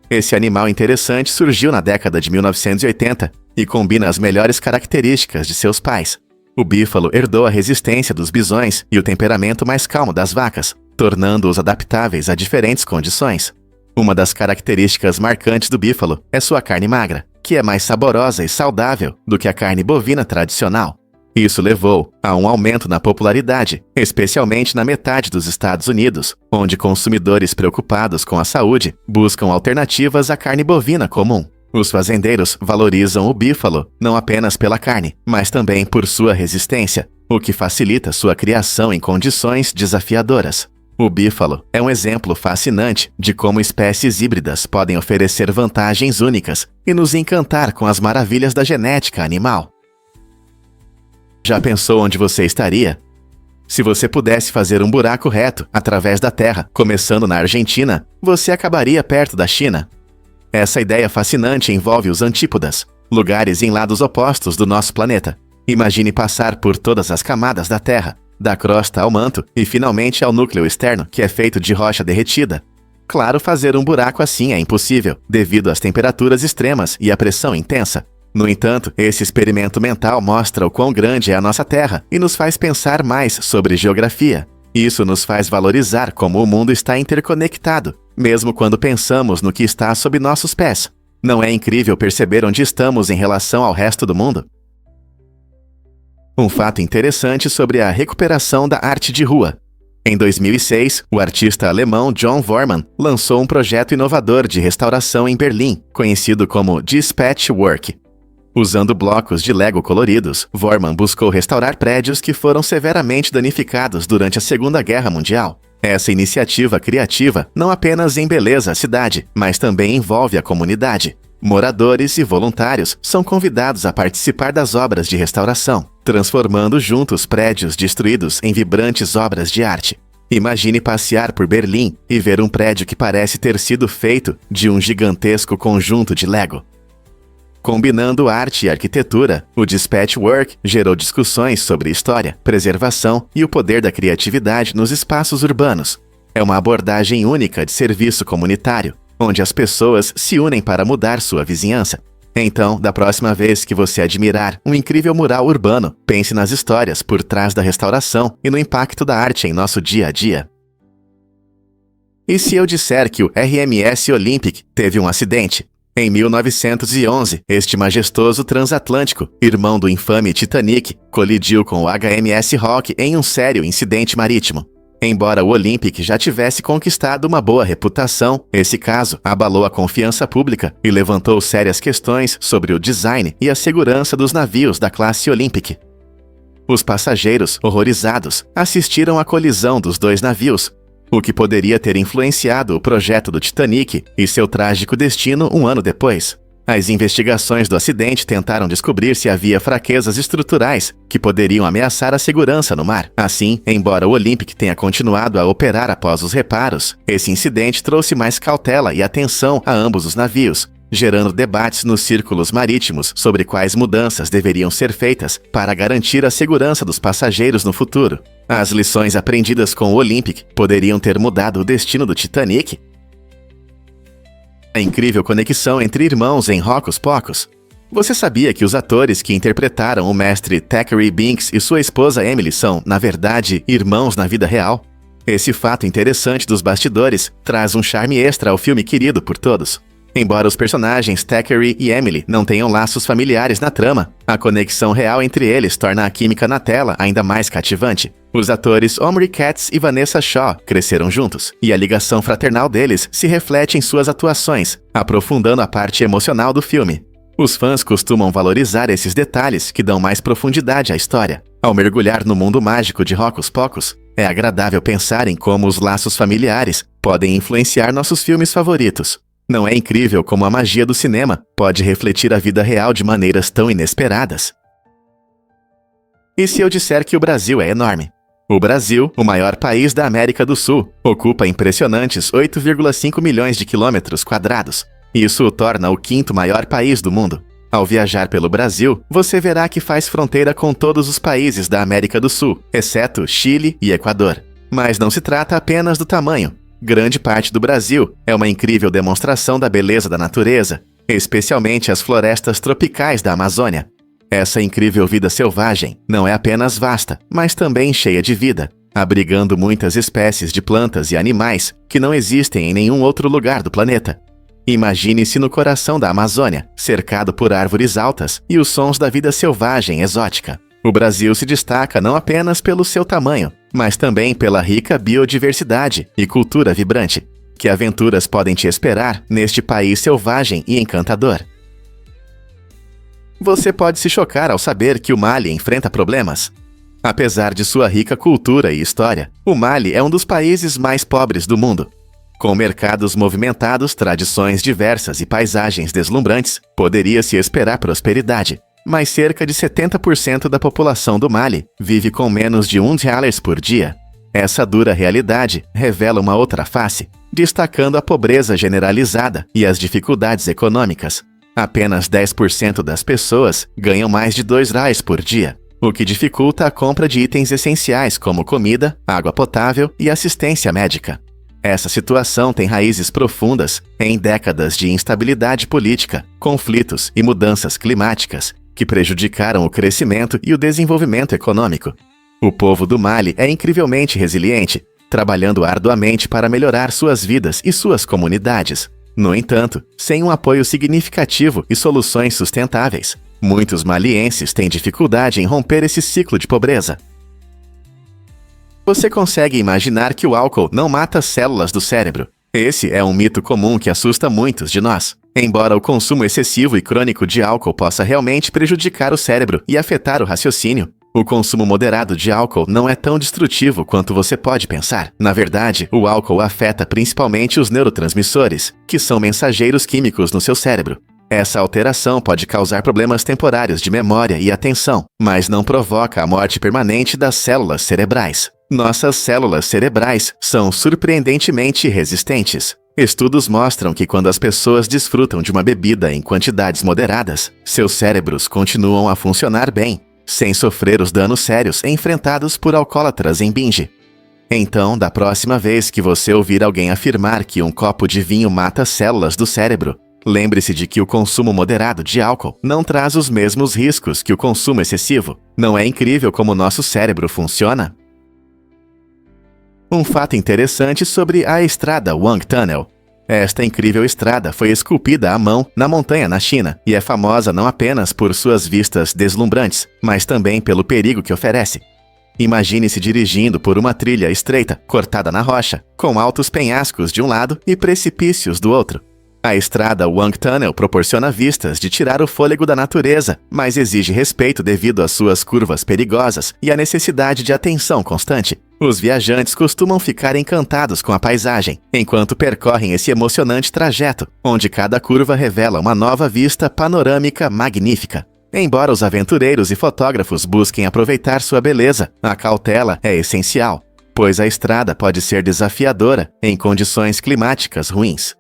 Esse animal interessante surgiu na década de 1980 e combina as melhores características de seus pais. O bífalo herdou a resistência dos bisões e o temperamento mais calmo das vacas, tornando-os adaptáveis a diferentes condições. Uma das características marcantes do bífalo é sua carne magra, que é mais saborosa e saudável do que a carne bovina tradicional. Isso levou a um aumento na popularidade, especialmente na metade dos Estados Unidos, onde consumidores preocupados com a saúde buscam alternativas à carne bovina comum. Os fazendeiros valorizam o bífalo não apenas pela carne, mas também por sua resistência, o que facilita sua criação em condições desafiadoras. O bífalo é um exemplo fascinante de como espécies híbridas podem oferecer vantagens únicas e nos encantar com as maravilhas da genética animal. Já pensou onde você estaria? Se você pudesse fazer um buraco reto através da Terra, começando na Argentina, você acabaria perto da China. Essa ideia fascinante envolve os antípodas, lugares em lados opostos do nosso planeta. Imagine passar por todas as camadas da Terra, da crosta ao manto e finalmente ao núcleo externo, que é feito de rocha derretida. Claro, fazer um buraco assim é impossível, devido às temperaturas extremas e à pressão intensa. No entanto, esse experimento mental mostra o quão grande é a nossa Terra e nos faz pensar mais sobre geografia. Isso nos faz valorizar como o mundo está interconectado, mesmo quando pensamos no que está sob nossos pés. Não é incrível perceber onde estamos em relação ao resto do mundo? Um fato interessante sobre a recuperação da arte de rua. Em 2006, o artista alemão John Wormann lançou um projeto inovador de restauração em Berlim, conhecido como Dispatch Work. Usando blocos de Lego coloridos, Wormann buscou restaurar prédios que foram severamente danificados durante a Segunda Guerra Mundial. Essa iniciativa criativa não apenas embeleza a cidade, mas também envolve a comunidade. Moradores e voluntários são convidados a participar das obras de restauração, transformando juntos prédios destruídos em vibrantes obras de arte. Imagine passear por Berlim e ver um prédio que parece ter sido feito de um gigantesco conjunto de Lego. Combinando arte e arquitetura, o Dispatch Work gerou discussões sobre história, preservação e o poder da criatividade nos espaços urbanos. É uma abordagem única de serviço comunitário, onde as pessoas se unem para mudar sua vizinhança. Então, da próxima vez que você admirar um incrível mural urbano, pense nas histórias por trás da restauração e no impacto da arte em nosso dia a dia. E se eu disser que o RMS Olympic teve um acidente? Em 1911, este majestoso transatlântico, irmão do infame Titanic, colidiu com o HMS Rock em um sério incidente marítimo. Embora o Olympic já tivesse conquistado uma boa reputação, esse caso abalou a confiança pública e levantou sérias questões sobre o design e a segurança dos navios da classe Olympic. Os passageiros, horrorizados, assistiram à colisão dos dois navios, o que poderia ter influenciado o projeto do Titanic e seu trágico destino um ano depois. As investigações do acidente tentaram descobrir se havia fraquezas estruturais que poderiam ameaçar a segurança no mar. Assim, embora o Olympic tenha continuado a operar após os reparos, esse incidente trouxe mais cautela e atenção a ambos os navios, gerando debates nos círculos marítimos sobre quais mudanças deveriam ser feitas para garantir a segurança dos passageiros no futuro. As lições aprendidas com o Olympic poderiam ter mudado o destino do Titanic? A incrível conexão entre irmãos em Hocus Pocus. Você sabia que os atores que interpretaram o mestre Thackeray Binks e sua esposa Emily são, na verdade, irmãos na vida real? Esse fato interessante dos bastidores traz um charme extra ao filme querido por todos. Embora os personagens Thackeray e Emily não tenham laços familiares na trama, a conexão real entre eles torna a química na tela ainda mais cativante. Os atores Omri Katz e Vanessa Shaw cresceram juntos, e a ligação fraternal deles se reflete em suas atuações, aprofundando a parte emocional do filme. Os fãs costumam valorizar esses detalhes que dão mais profundidade à história. Ao mergulhar no mundo mágico de Hocus Pocus, é agradável pensar em como os laços familiares podem influenciar nossos filmes favoritos. Não é incrível como a magia do cinema pode refletir a vida real de maneiras tão inesperadas? E se eu disser que o Brasil é enorme? O Brasil, o maior país da América do Sul, ocupa impressionantes 8,5 milhões de quilômetros quadrados. Isso o torna o quinto maior país do mundo. Ao viajar pelo Brasil, você verá que faz fronteira com todos os países da América do Sul, exceto Chile e Equador. Mas não se trata apenas do tamanho. Grande parte do Brasil é uma incrível demonstração da beleza da natureza, especialmente as florestas tropicais da Amazônia. Essa incrível vida selvagem não é apenas vasta, mas também cheia de vida, abrigando muitas espécies de plantas e animais que não existem em nenhum outro lugar do planeta. Imagine-se no coração da Amazônia, cercado por árvores altas e os sons da vida selvagem exótica. O Brasil se destaca não apenas pelo seu tamanho, mas também pela rica biodiversidade e cultura vibrante. Que aventuras podem te esperar neste país selvagem e encantador? Você pode se chocar ao saber que o Mali enfrenta problemas. Apesar de sua rica cultura e história, o Mali é um dos países mais pobres do mundo. Com mercados movimentados, tradições diversas e paisagens deslumbrantes, poderia-se esperar prosperidade. Mas cerca de 70% da população do Mali vive com menos de R$1 por dia. Essa dura realidade revela uma outra face, destacando a pobreza generalizada e as dificuldades econômicas. Apenas 10% das pessoas ganham mais de R$2 por dia, o que dificulta a compra de itens essenciais como comida, água potável e assistência médica. Essa situação tem raízes profundas em décadas de instabilidade política, conflitos e mudanças climáticas que prejudicaram o crescimento e o desenvolvimento econômico. O povo do Mali é incrivelmente resiliente, trabalhando arduamente para melhorar suas vidas e suas comunidades. No entanto, sem um apoio significativo e soluções sustentáveis, muitos malienses têm dificuldade em romper esse ciclo de pobreza. Você consegue imaginar que o álcool não mata células do cérebro? Esse é um mito comum que assusta muitos de nós. Embora o consumo excessivo e crônico de álcool possa realmente prejudicar o cérebro e afetar o raciocínio, o consumo moderado de álcool não é tão destrutivo quanto você pode pensar. Na verdade, o álcool afeta principalmente os neurotransmissores, que são mensageiros químicos no seu cérebro. Essa alteração pode causar problemas temporários de memória e atenção, mas não provoca a morte permanente das células cerebrais. Nossas células cerebrais são surpreendentemente resistentes. Estudos mostram que quando as pessoas desfrutam de uma bebida em quantidades moderadas, seus cérebros continuam a funcionar bem, sem sofrer os danos sérios enfrentados por alcoólatras em binge. Então, da próxima vez que você ouvir alguém afirmar que um copo de vinho mata células do cérebro, lembre-se de que o consumo moderado de álcool não traz os mesmos riscos que o consumo excessivo. Não é incrível como nosso cérebro funciona? Um fato interessante sobre a estrada Wang Tunnel. Esta incrível estrada foi esculpida à mão na montanha na China e é famosa não apenas por suas vistas deslumbrantes, mas também pelo perigo que oferece. Imagine-se dirigindo por uma trilha estreita, cortada na rocha, com altos penhascos de um lado e precipícios do outro. A estrada Wang Tunnel proporciona vistas de tirar o fôlego da natureza, mas exige respeito devido às suas curvas perigosas e à necessidade de atenção constante. Os viajantes costumam ficar encantados com a paisagem, enquanto percorrem esse emocionante trajeto, onde cada curva revela uma nova vista panorâmica magnífica. Embora os aventureiros e fotógrafos busquem aproveitar sua beleza, a cautela é essencial, pois a estrada pode ser desafiadora em condições climáticas ruins.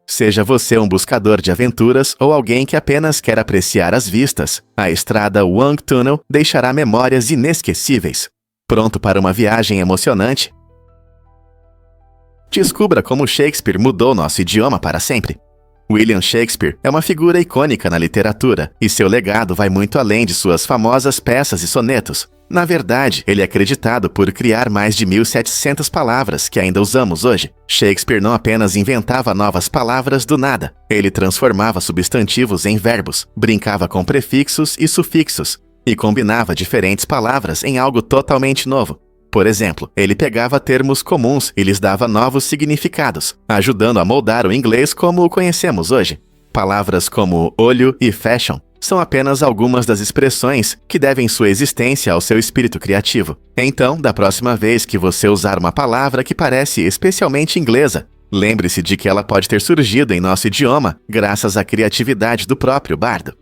Seja você um buscador de aventuras ou alguém que apenas quer apreciar as vistas, a estrada Wang Tunnel deixará memórias inesquecíveis. Pronto para uma viagem emocionante? Descubra como Shakespeare mudou nosso idioma para sempre. William Shakespeare é uma figura icônica na literatura, e seu legado vai muito além de suas famosas peças e sonetos. Na verdade, ele é acreditado por criar mais de 1.700 palavras que ainda usamos hoje. Shakespeare não apenas inventava novas palavras do nada, ele transformava substantivos em verbos, brincava com prefixos e sufixos, e combinava diferentes palavras em algo totalmente novo. Por exemplo, ele pegava termos comuns e lhes dava novos significados, ajudando a moldar o inglês como o conhecemos hoje. Palavras como olho e fashion são apenas algumas das expressões que devem sua existência ao seu espírito criativo. Então, da próxima vez que você usar uma palavra que parece especialmente inglesa, lembre-se de que ela pode ter surgido em nosso idioma graças à criatividade do próprio bardo.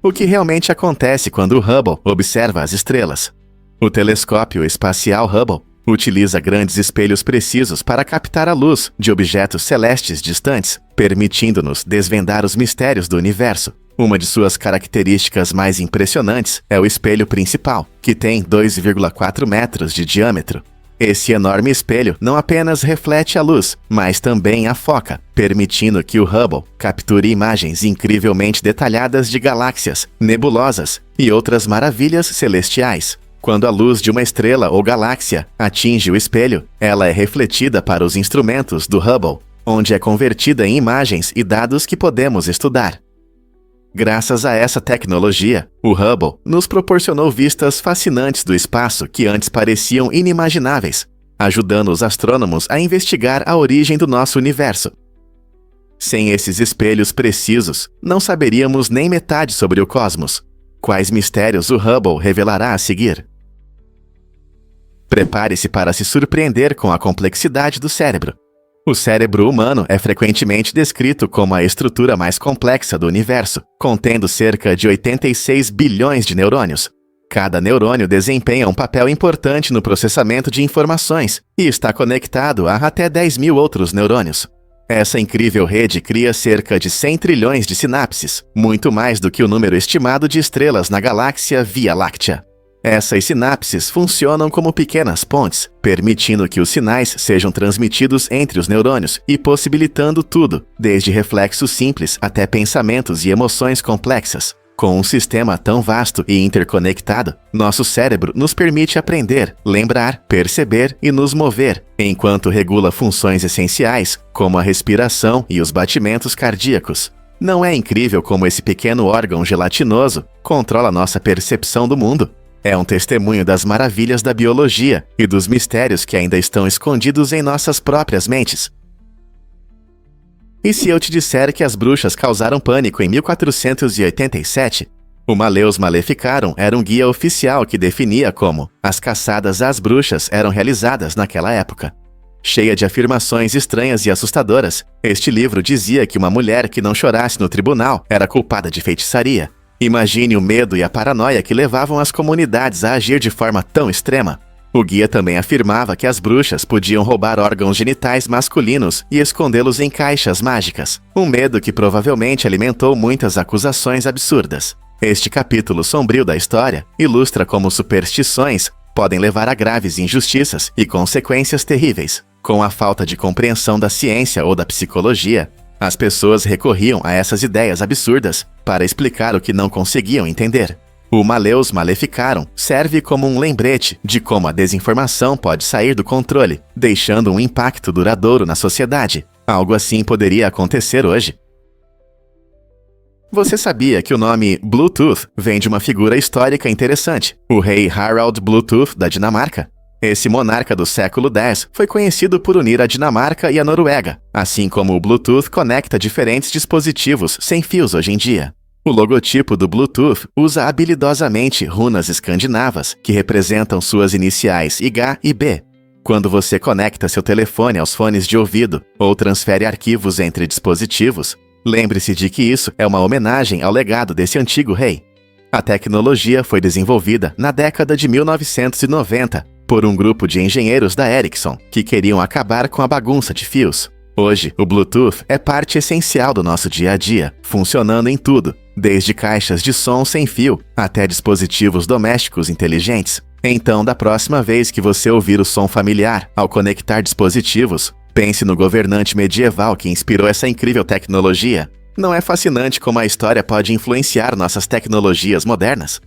O que realmente acontece quando o Hubble observa as estrelas? O telescópio espacial Hubble utiliza grandes espelhos precisos para captar a luz de objetos celestes distantes, permitindo-nos desvendar os mistérios do universo. Uma de suas características mais impressionantes é o espelho principal, que tem 2,4 metros de diâmetro. Esse enorme espelho não apenas reflete a luz, mas também a foca, permitindo que o Hubble capture imagens incrivelmente detalhadas de galáxias, nebulosas e outras maravilhas celestiais. Quando a luz de uma estrela ou galáxia atinge o espelho, ela é refletida para os instrumentos do Hubble, onde é convertida em imagens e dados que podemos estudar. Graças a essa tecnologia, o Hubble nos proporcionou vistas fascinantes do espaço que antes pareciam inimagináveis, ajudando os astrônomos a investigar a origem do nosso universo. Sem esses espelhos precisos, não saberíamos nem metade sobre o cosmos. Quais mistérios o Hubble revelará a seguir? Prepare-se para se surpreender com a complexidade do cérebro. O cérebro humano é frequentemente descrito como a estrutura mais complexa do universo, contendo cerca de 86 bilhões de neurônios. Cada neurônio desempenha um papel importante no processamento de informações e está conectado a até 10 mil outros neurônios. Essa incrível rede cria cerca de 100 trilhões de sinapses, muito mais do que o número estimado de estrelas na galáxia Via Láctea. Essas sinapses funcionam como pequenas pontes, permitindo que os sinais sejam transmitidos entre os neurônios e possibilitando tudo, desde reflexos simples até pensamentos e emoções complexas. Com um sistema tão vasto e interconectado, nosso cérebro nos permite aprender, lembrar, perceber e nos mover, enquanto regula funções essenciais, como a respiração e os batimentos cardíacos. Não é incrível como esse pequeno órgão gelatinoso controla nossa percepção do mundo? É um testemunho das maravilhas da biologia e dos mistérios que ainda estão escondidos em nossas próprias mentes. E se eu te disser que as bruxas causaram pânico em 1487? O Maleus Maleficarum era um guia oficial que definia como as caçadas às bruxas eram realizadas naquela época. Cheia de afirmações estranhas e assustadoras, este livro dizia que uma mulher que não chorasse no tribunal era culpada de feitiçaria. Imagine o medo e a paranoia que levavam as comunidades a agir de forma tão extrema. O guia também afirmava que as bruxas podiam roubar órgãos genitais masculinos e escondê-los em caixas mágicas, um medo que provavelmente alimentou muitas acusações absurdas. Este capítulo sombrio da história ilustra como superstições podem levar a graves injustiças e consequências terríveis. Com a falta de compreensão da ciência ou da psicologia, as pessoas recorriam a essas ideias absurdas para explicar o que não conseguiam entender. O Maleus Maleficarum serve como um lembrete de como a desinformação pode sair do controle, deixando um impacto duradouro na sociedade. Algo assim poderia acontecer hoje. Você sabia que o nome Bluetooth vem de uma figura histórica interessante, o rei Harald Bluetooth da Dinamarca? Esse monarca do século X foi conhecido por unir a Dinamarca e a Noruega, assim como o Bluetooth conecta diferentes dispositivos sem fios hoje em dia. O logotipo do Bluetooth usa habilidosamente runas escandinavas que representam suas iniciais H e B. Quando você conecta seu telefone aos fones de ouvido ou transfere arquivos entre dispositivos, lembre-se de que isso é uma homenagem ao legado desse antigo rei. A tecnologia foi desenvolvida na década de 1990 por um grupo de engenheiros da Ericsson que queriam acabar com a bagunça de fios. Hoje, o Bluetooth é parte essencial do nosso dia a dia, funcionando em tudo, desde caixas de som sem fio até dispositivos domésticos inteligentes. Então, da próxima vez que você ouvir o som familiar ao conectar dispositivos, pense no governante medieval que inspirou essa incrível tecnologia. Não é fascinante como a história pode influenciar nossas tecnologias modernas?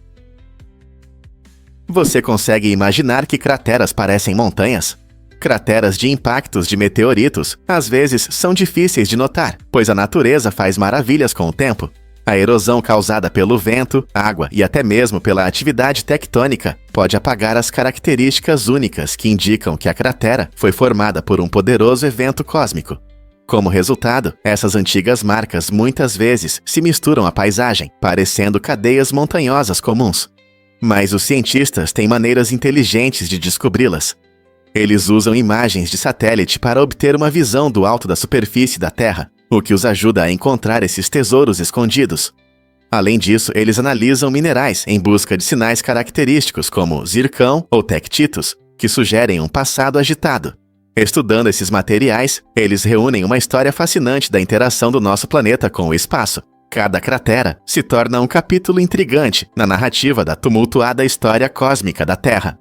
Você consegue imaginar que crateras parecem montanhas? Crateras de impactos de meteoritos, às vezes, são difíceis de notar, pois a natureza faz maravilhas com o tempo. A erosão causada pelo vento, água e até mesmo pela atividade tectônica pode apagar as características únicas que indicam que a cratera foi formada por um poderoso evento cósmico. Como resultado, essas antigas marcas muitas vezes se misturam à paisagem, parecendo cadeias montanhosas comuns. Mas os cientistas têm maneiras inteligentes de descobri-las. Eles usam imagens de satélite para obter uma visão do alto da superfície da Terra, o que os ajuda a encontrar esses tesouros escondidos. Além disso, eles analisam minerais em busca de sinais característicos como zircão ou tectitos, que sugerem um passado agitado. Estudando esses materiais, eles reúnem uma história fascinante da interação do nosso planeta com o espaço. Cada cratera se torna um capítulo intrigante na narrativa da tumultuada história cósmica da Terra.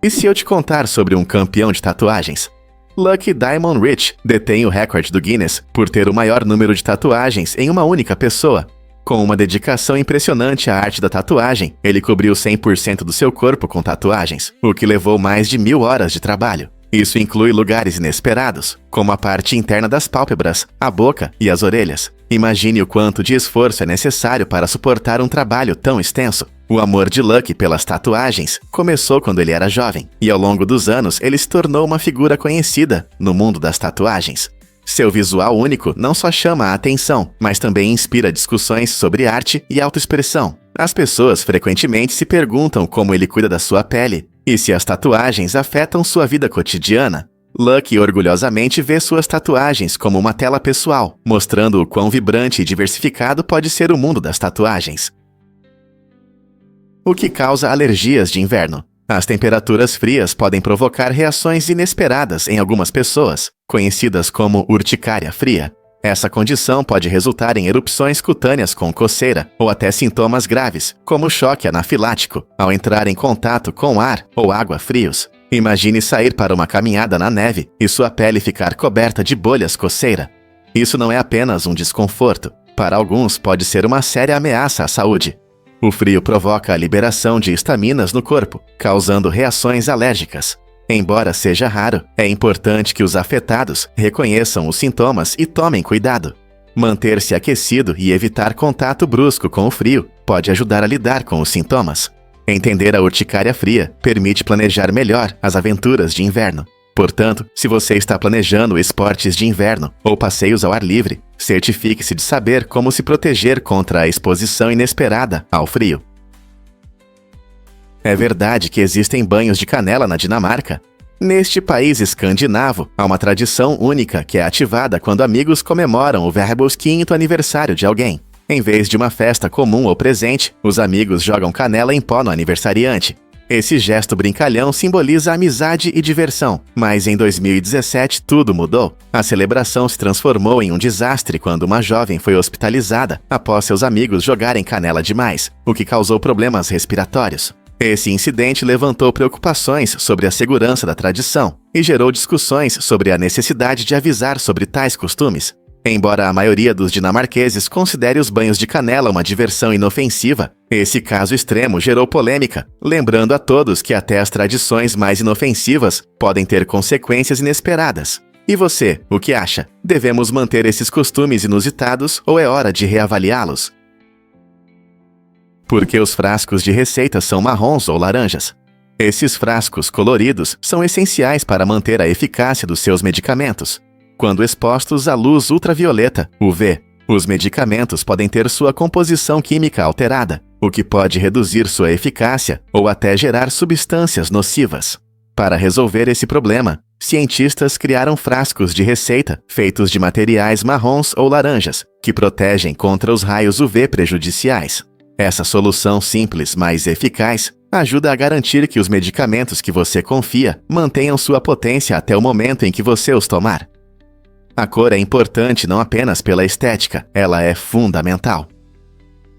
E se eu te contar sobre um campeão de tatuagens? Lucky Diamond Rich detém o recorde do Guinness por ter o maior número de tatuagens em uma única pessoa. Com uma dedicação impressionante à arte da tatuagem, ele cobriu 100% do seu corpo com tatuagens, o que levou mais de 1000 horas de trabalho. Isso inclui lugares inesperados, como a parte interna das pálpebras, a boca e as orelhas. Imagine o quanto de esforço é necessário para suportar um trabalho tão extenso. O amor de Lucky pelas tatuagens começou quando ele era jovem, e ao longo dos anos ele se tornou uma figura conhecida no mundo das tatuagens. Seu visual único não só chama a atenção, mas também inspira discussões sobre arte e autoexpressão. As pessoas frequentemente se perguntam como ele cuida da sua pele e se as tatuagens afetam sua vida cotidiana. Lucky orgulhosamente vê suas tatuagens como uma tela pessoal, mostrando o quão vibrante e diversificado pode ser o mundo das tatuagens. O que causa alergias de inverno? As temperaturas frias podem provocar reações inesperadas em algumas pessoas, conhecidas como urticária fria. Essa condição pode resultar em erupções cutâneas com coceira ou até sintomas graves, como choque anafilático, ao entrar em contato com ar ou água frios. Imagine sair para uma caminhada na neve e sua pele ficar coberta de bolhas coceira. Isso não é apenas um desconforto. Para alguns, pode ser uma séria ameaça à saúde. O frio provoca a liberação de histaminas no corpo, causando reações alérgicas. Embora seja raro, é importante que os afetados reconheçam os sintomas e tomem cuidado. Manter-se aquecido e evitar contato brusco com o frio pode ajudar a lidar com os sintomas. Entender a urticária fria permite planejar melhor as aventuras de inverno. Portanto, se você está planejando esportes de inverno ou passeios ao ar livre, certifique-se de saber como se proteger contra a exposição inesperada ao frio. É verdade que existem banhos de canela na Dinamarca? Neste país escandinavo, há uma tradição única que é ativada quando amigos comemoram o verbos 5º aniversário de alguém. Em vez de uma festa comum ou presente, os amigos jogam canela em pó no aniversariante. Esse gesto brincalhão simboliza amizade e diversão, mas em 2017 tudo mudou. A celebração se transformou em um desastre quando uma jovem foi hospitalizada após seus amigos jogarem canela demais, o que causou problemas respiratórios. Esse incidente levantou preocupações sobre a segurança da tradição e gerou discussões sobre a necessidade de avisar sobre tais costumes. Embora a maioria dos dinamarqueses considere os banhos de canela uma diversão inofensiva, esse caso extremo gerou polêmica, lembrando a todos que até as tradições mais inofensivas podem ter consequências inesperadas. E você, o que acha? Devemos manter esses costumes inusitados ou é hora de reavaliá-los? Por que os frascos de receita são marrons ou laranjas? Esses frascos coloridos são essenciais para manter a eficácia dos seus medicamentos. Quando expostos à luz ultravioleta, UV, os medicamentos podem ter sua composição química alterada, o que pode reduzir sua eficácia ou até gerar substâncias nocivas. Para resolver esse problema, cientistas criaram frascos de receita feitos de materiais marrons ou laranjas, que protegem contra os raios UV prejudiciais. Essa solução simples, mas eficaz, ajuda a garantir que os medicamentos que você confia mantenham sua potência até o momento em que você os tomar. A cor é importante não apenas pela estética, ela é fundamental.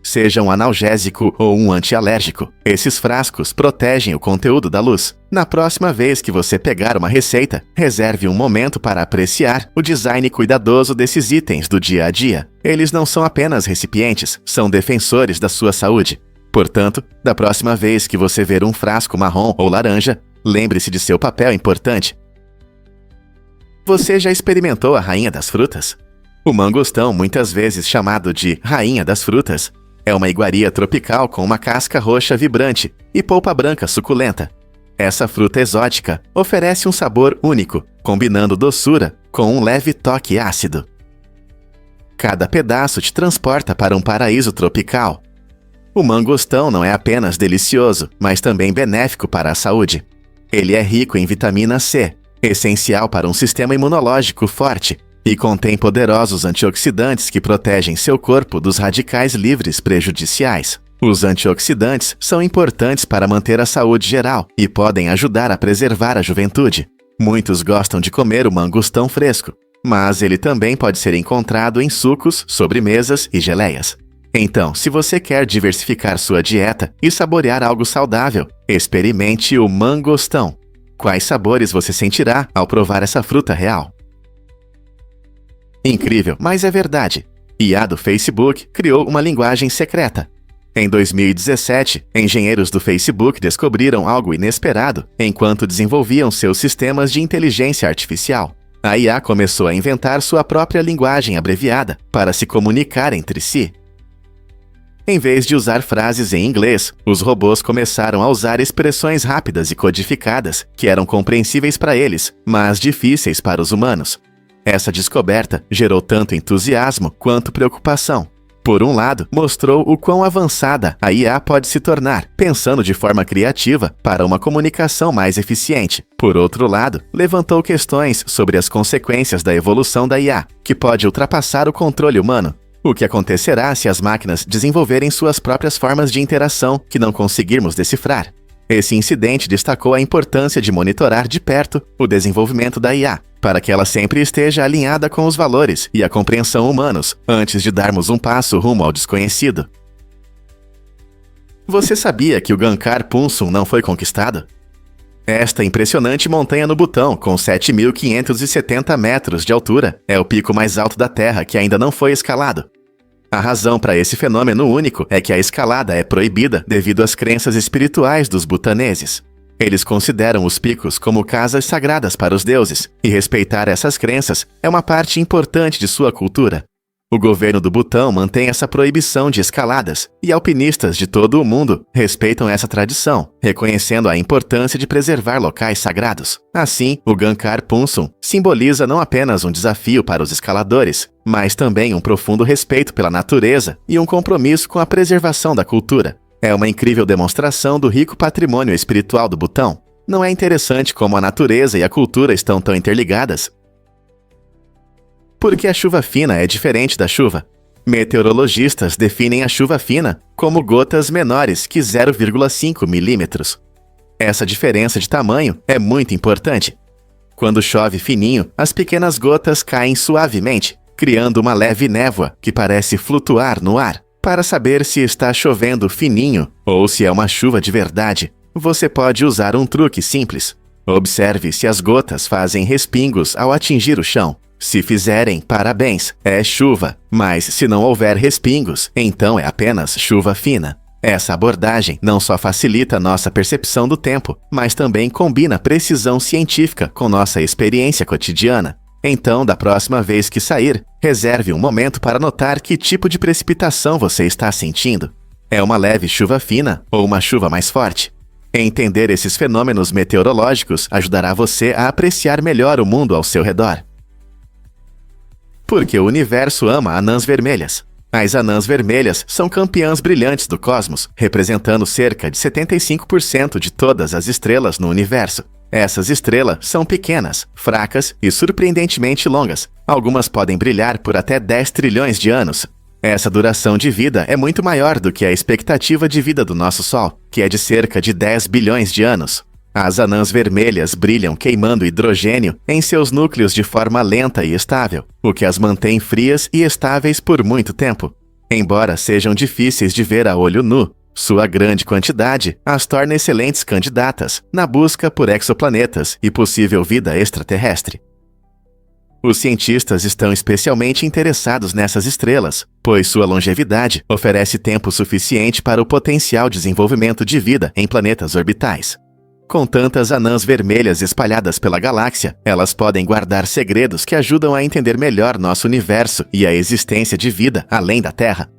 Seja um analgésico ou um antialérgico, esses frascos protegem o conteúdo da luz. Na próxima vez que você pegar uma receita, reserve um momento para apreciar o design cuidadoso desses itens do dia a dia. Eles não são apenas recipientes, são defensores da sua saúde. Portanto, da próxima vez que você ver um frasco marrom ou laranja, lembre-se de seu papel importante. Você já experimentou a rainha das frutas? O mangostão, muitas vezes chamado de rainha das frutas, é uma iguaria tropical com uma casca roxa vibrante e polpa branca suculenta. Essa fruta exótica oferece um sabor único, combinando doçura com um leve toque ácido. Cada pedaço te transporta para um paraíso tropical. O mangostão não é apenas delicioso, mas também benéfico para a saúde. Ele é rico em vitamina C, essencial para um sistema imunológico forte, e contém poderosos antioxidantes que protegem seu corpo dos radicais livres prejudiciais. Os antioxidantes são importantes para manter a saúde geral e podem ajudar a preservar a juventude. Muitos gostam de comer o mangostão fresco, mas ele também pode ser encontrado em sucos, sobremesas e geleias. Então, se você quer diversificar sua dieta e saborear algo saudável, experimente o mangostão. Quais sabores você sentirá ao provar essa fruta real? Incrível, mas é verdade. IA do Facebook criou uma linguagem secreta. Em 2017, engenheiros do Facebook descobriram algo inesperado enquanto desenvolviam seus sistemas de inteligência artificial. A IA começou a inventar sua própria linguagem abreviada para se comunicar entre si. Em vez de usar frases em inglês, os robôs começaram a usar expressões rápidas e codificadas que eram compreensíveis para eles, mas difíceis para os humanos. Essa descoberta gerou tanto entusiasmo quanto preocupação. Por um lado, mostrou o quão avançada a IA pode se tornar, pensando de forma criativa para uma comunicação mais eficiente. Por outro lado, levantou questões sobre as consequências da evolução da IA, que pode ultrapassar o controle humano. O que acontecerá se as máquinas desenvolverem suas próprias formas de interação que não conseguirmos decifrar? Esse incidente destacou a importância de monitorar de perto o desenvolvimento da IA, para que ela sempre esteja alinhada com os valores e a compreensão humanos, antes de darmos um passo rumo ao desconhecido. Você sabia que o Gangkhar Punsum não foi conquistado? Esta impressionante montanha no Butão, com 7.570 metros de altura, é o pico mais alto da Terra que ainda não foi escalado. A razão para esse fenômeno único é que a escalada é proibida devido às crenças espirituais dos butaneses. Eles consideram os picos como casas sagradas para os deuses, e respeitar essas crenças é uma parte importante de sua cultura. O governo do Butão mantém essa proibição de escaladas, e alpinistas de todo o mundo respeitam essa tradição, reconhecendo a importância de preservar locais sagrados. Assim, o Gangkhar Punsum simboliza não apenas um desafio para os escaladores, mas também um profundo respeito pela natureza e um compromisso com a preservação da cultura. É uma incrível demonstração do rico patrimônio espiritual do Butão. Não é interessante como a natureza e a cultura estão tão interligadas? Por que a chuva fina é diferente da chuva? Meteorologistas definem a chuva fina como gotas menores que 0,5 milímetros. Essa diferença de tamanho é muito importante. Quando chove fininho, as pequenas gotas caem suavemente, criando uma leve névoa que parece flutuar no ar. Para saber se está chovendo fininho ou se é uma chuva de verdade, você pode usar um truque simples. Observe se as gotas fazem respingos ao atingir o chão. Se fizerem, parabéns, é chuva, mas se não houver respingos, então é apenas chuva fina. Essa abordagem não só facilita nossa percepção do tempo, mas também combina precisão científica com nossa experiência cotidiana. Então, da próxima vez que sair, reserve um momento para notar que tipo de precipitação você está sentindo. É uma leve chuva fina ou uma chuva mais forte? Entender esses fenômenos meteorológicos ajudará você a apreciar melhor o mundo ao seu redor. Porque o universo ama anãs vermelhas. As anãs vermelhas são campeãs brilhantes do cosmos, representando cerca de 75% de todas as estrelas no universo. Essas estrelas são pequenas, fracas e surpreendentemente longas. Algumas podem brilhar por até 10 trilhões de anos. Essa duração de vida é muito maior do que a expectativa de vida do nosso Sol, que é de cerca de 10 bilhões de anos. As anãs vermelhas brilham queimando hidrogênio em seus núcleos de forma lenta e estável, o que as mantém frias e estáveis por muito tempo. Embora sejam difíceis de ver a olho nu, sua grande quantidade as torna excelentes candidatas na busca por exoplanetas e possível vida extraterrestre. Os cientistas estão especialmente interessados nessas estrelas, pois sua longevidade oferece tempo suficiente para o potencial desenvolvimento de vida em planetas orbitais. Com tantas anãs vermelhas espalhadas pela galáxia, elas podem guardar segredos que ajudam a entender melhor nosso universo e a existência de vida além da Terra.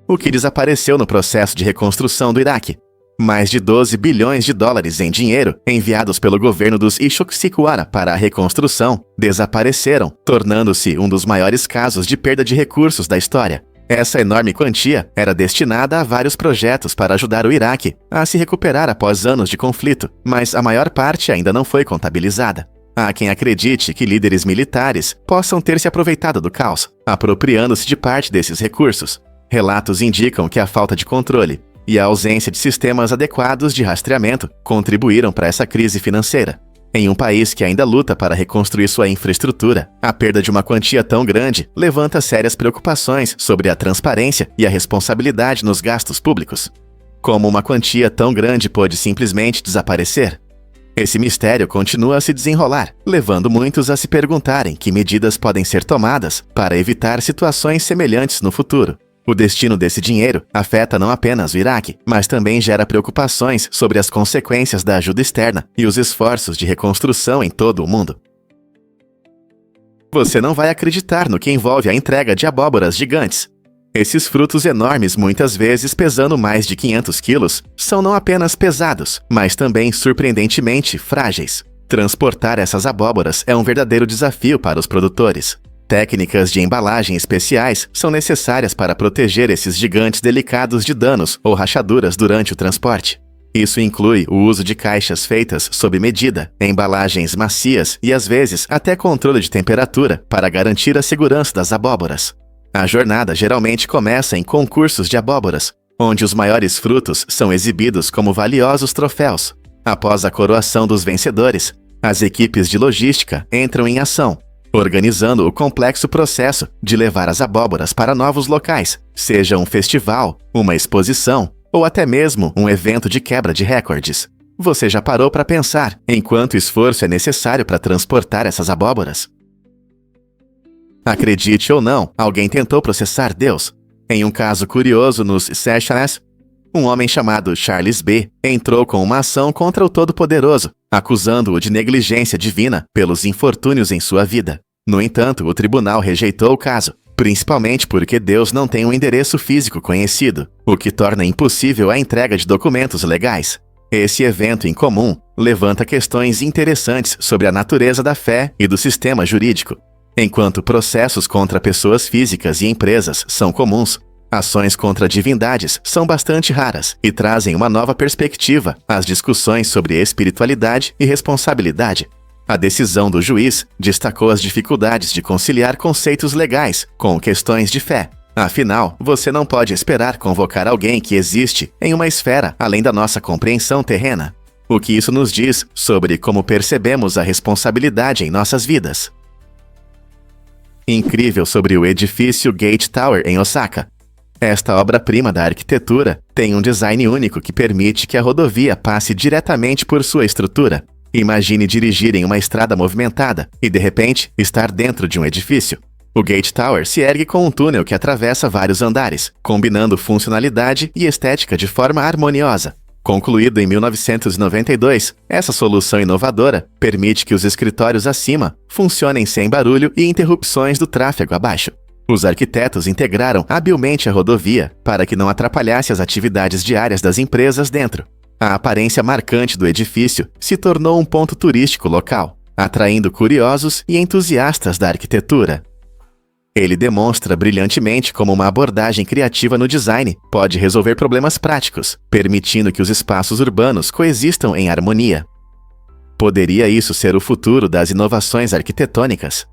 O que desapareceu no processo de reconstrução do Iraque? Mais de 12 bilhões de dólares em dinheiro enviados pelo governo dos Ishiquara para a reconstrução desapareceram, tornando-se um dos maiores casos de perda de recursos da história. Essa enorme quantia era destinada a vários projetos para ajudar o Iraque a se recuperar após anos de conflito, mas a maior parte ainda não foi contabilizada. Há quem acredite que líderes militares possam ter se aproveitado do caos, apropriando-se de parte desses recursos. Relatos indicam que a falta de controle e a ausência de sistemas adequados de rastreamento contribuíram para essa crise financeira. Em um país que ainda luta para reconstruir sua infraestrutura, a perda de uma quantia tão grande levanta sérias preocupações sobre a transparência e a responsabilidade nos gastos públicos. Como uma quantia tão grande pôde simplesmente desaparecer? Esse mistério continua a se desenrolar, levando muitos a se perguntarem que medidas podem ser tomadas para evitar situações semelhantes no futuro. O destino desse dinheiro afeta não apenas o Iraque, mas também gera preocupações sobre as consequências da ajuda externa e os esforços de reconstrução em todo o mundo. Você não vai acreditar no que envolve a entrega de abóboras gigantes. Esses frutos enormes, muitas vezes pesando mais de 500 quilos, são não apenas pesados, mas também surpreendentemente frágeis. Transportar essas abóboras é um verdadeiro desafio para os produtores. Técnicas de embalagem especiais são necessárias para proteger esses gigantes delicados de danos ou rachaduras durante o transporte. Isso inclui o uso de caixas feitas sob medida, embalagens macias e, às vezes, até controle de temperatura para garantir a segurança das abóboras. A jornada geralmente começa em concursos de abóboras, onde os maiores frutos são exibidos como valiosos troféus. Após a coroação dos vencedores, as equipes de logística entram em ação, organizando o complexo processo de levar as abóboras para novos locais, seja um festival, uma exposição ou até mesmo um evento de quebra de recordes. Você já parou para pensar em quanto esforço é necessário para transportar essas abóboras? Acredite ou não, alguém tentou processar Deus. Em um caso curioso nos Seychelles, um homem chamado Charles B. entrou com uma ação contra o Todo-Poderoso, acusando-o de negligência divina pelos infortúnios em sua vida. No entanto, o tribunal rejeitou o caso, principalmente porque Deus não tem um endereço físico conhecido, o que torna impossível a entrega de documentos legais. Esse evento incomum levanta questões interessantes sobre a natureza da fé e do sistema jurídico. Enquanto processos contra pessoas físicas e empresas são comuns, ações contra divindades são bastante raras e trazem uma nova perspectiva às discussões sobre espiritualidade e responsabilidade. A decisão do juiz destacou as dificuldades de conciliar conceitos legais com questões de fé. Afinal, você não pode esperar convocar alguém que existe em uma esfera além da nossa compreensão terrena. O que isso nos diz sobre como percebemos a responsabilidade em nossas vidas? Incrível sobre o edifício Gate Tower em Osaka. Esta obra-prima da arquitetura tem um design único que permite que a rodovia passe diretamente por sua estrutura. Imagine dirigir em uma estrada movimentada e, de repente, estar dentro de um edifício. O Gate Tower se ergue com um túnel que atravessa vários andares, combinando funcionalidade e estética de forma harmoniosa. Concluído em 1992, essa solução inovadora permite que os escritórios acima funcionem sem barulho e interrupções do tráfego abaixo. Os arquitetos integraram habilmente a rodovia para que não atrapalhasse as atividades diárias das empresas dentro. A aparência marcante do edifício se tornou um ponto turístico local, atraindo curiosos e entusiastas da arquitetura. Ele demonstra brilhantemente como uma abordagem criativa no design pode resolver problemas práticos, permitindo que os espaços urbanos coexistam em harmonia. Poderia isso ser o futuro das inovações arquitetônicas?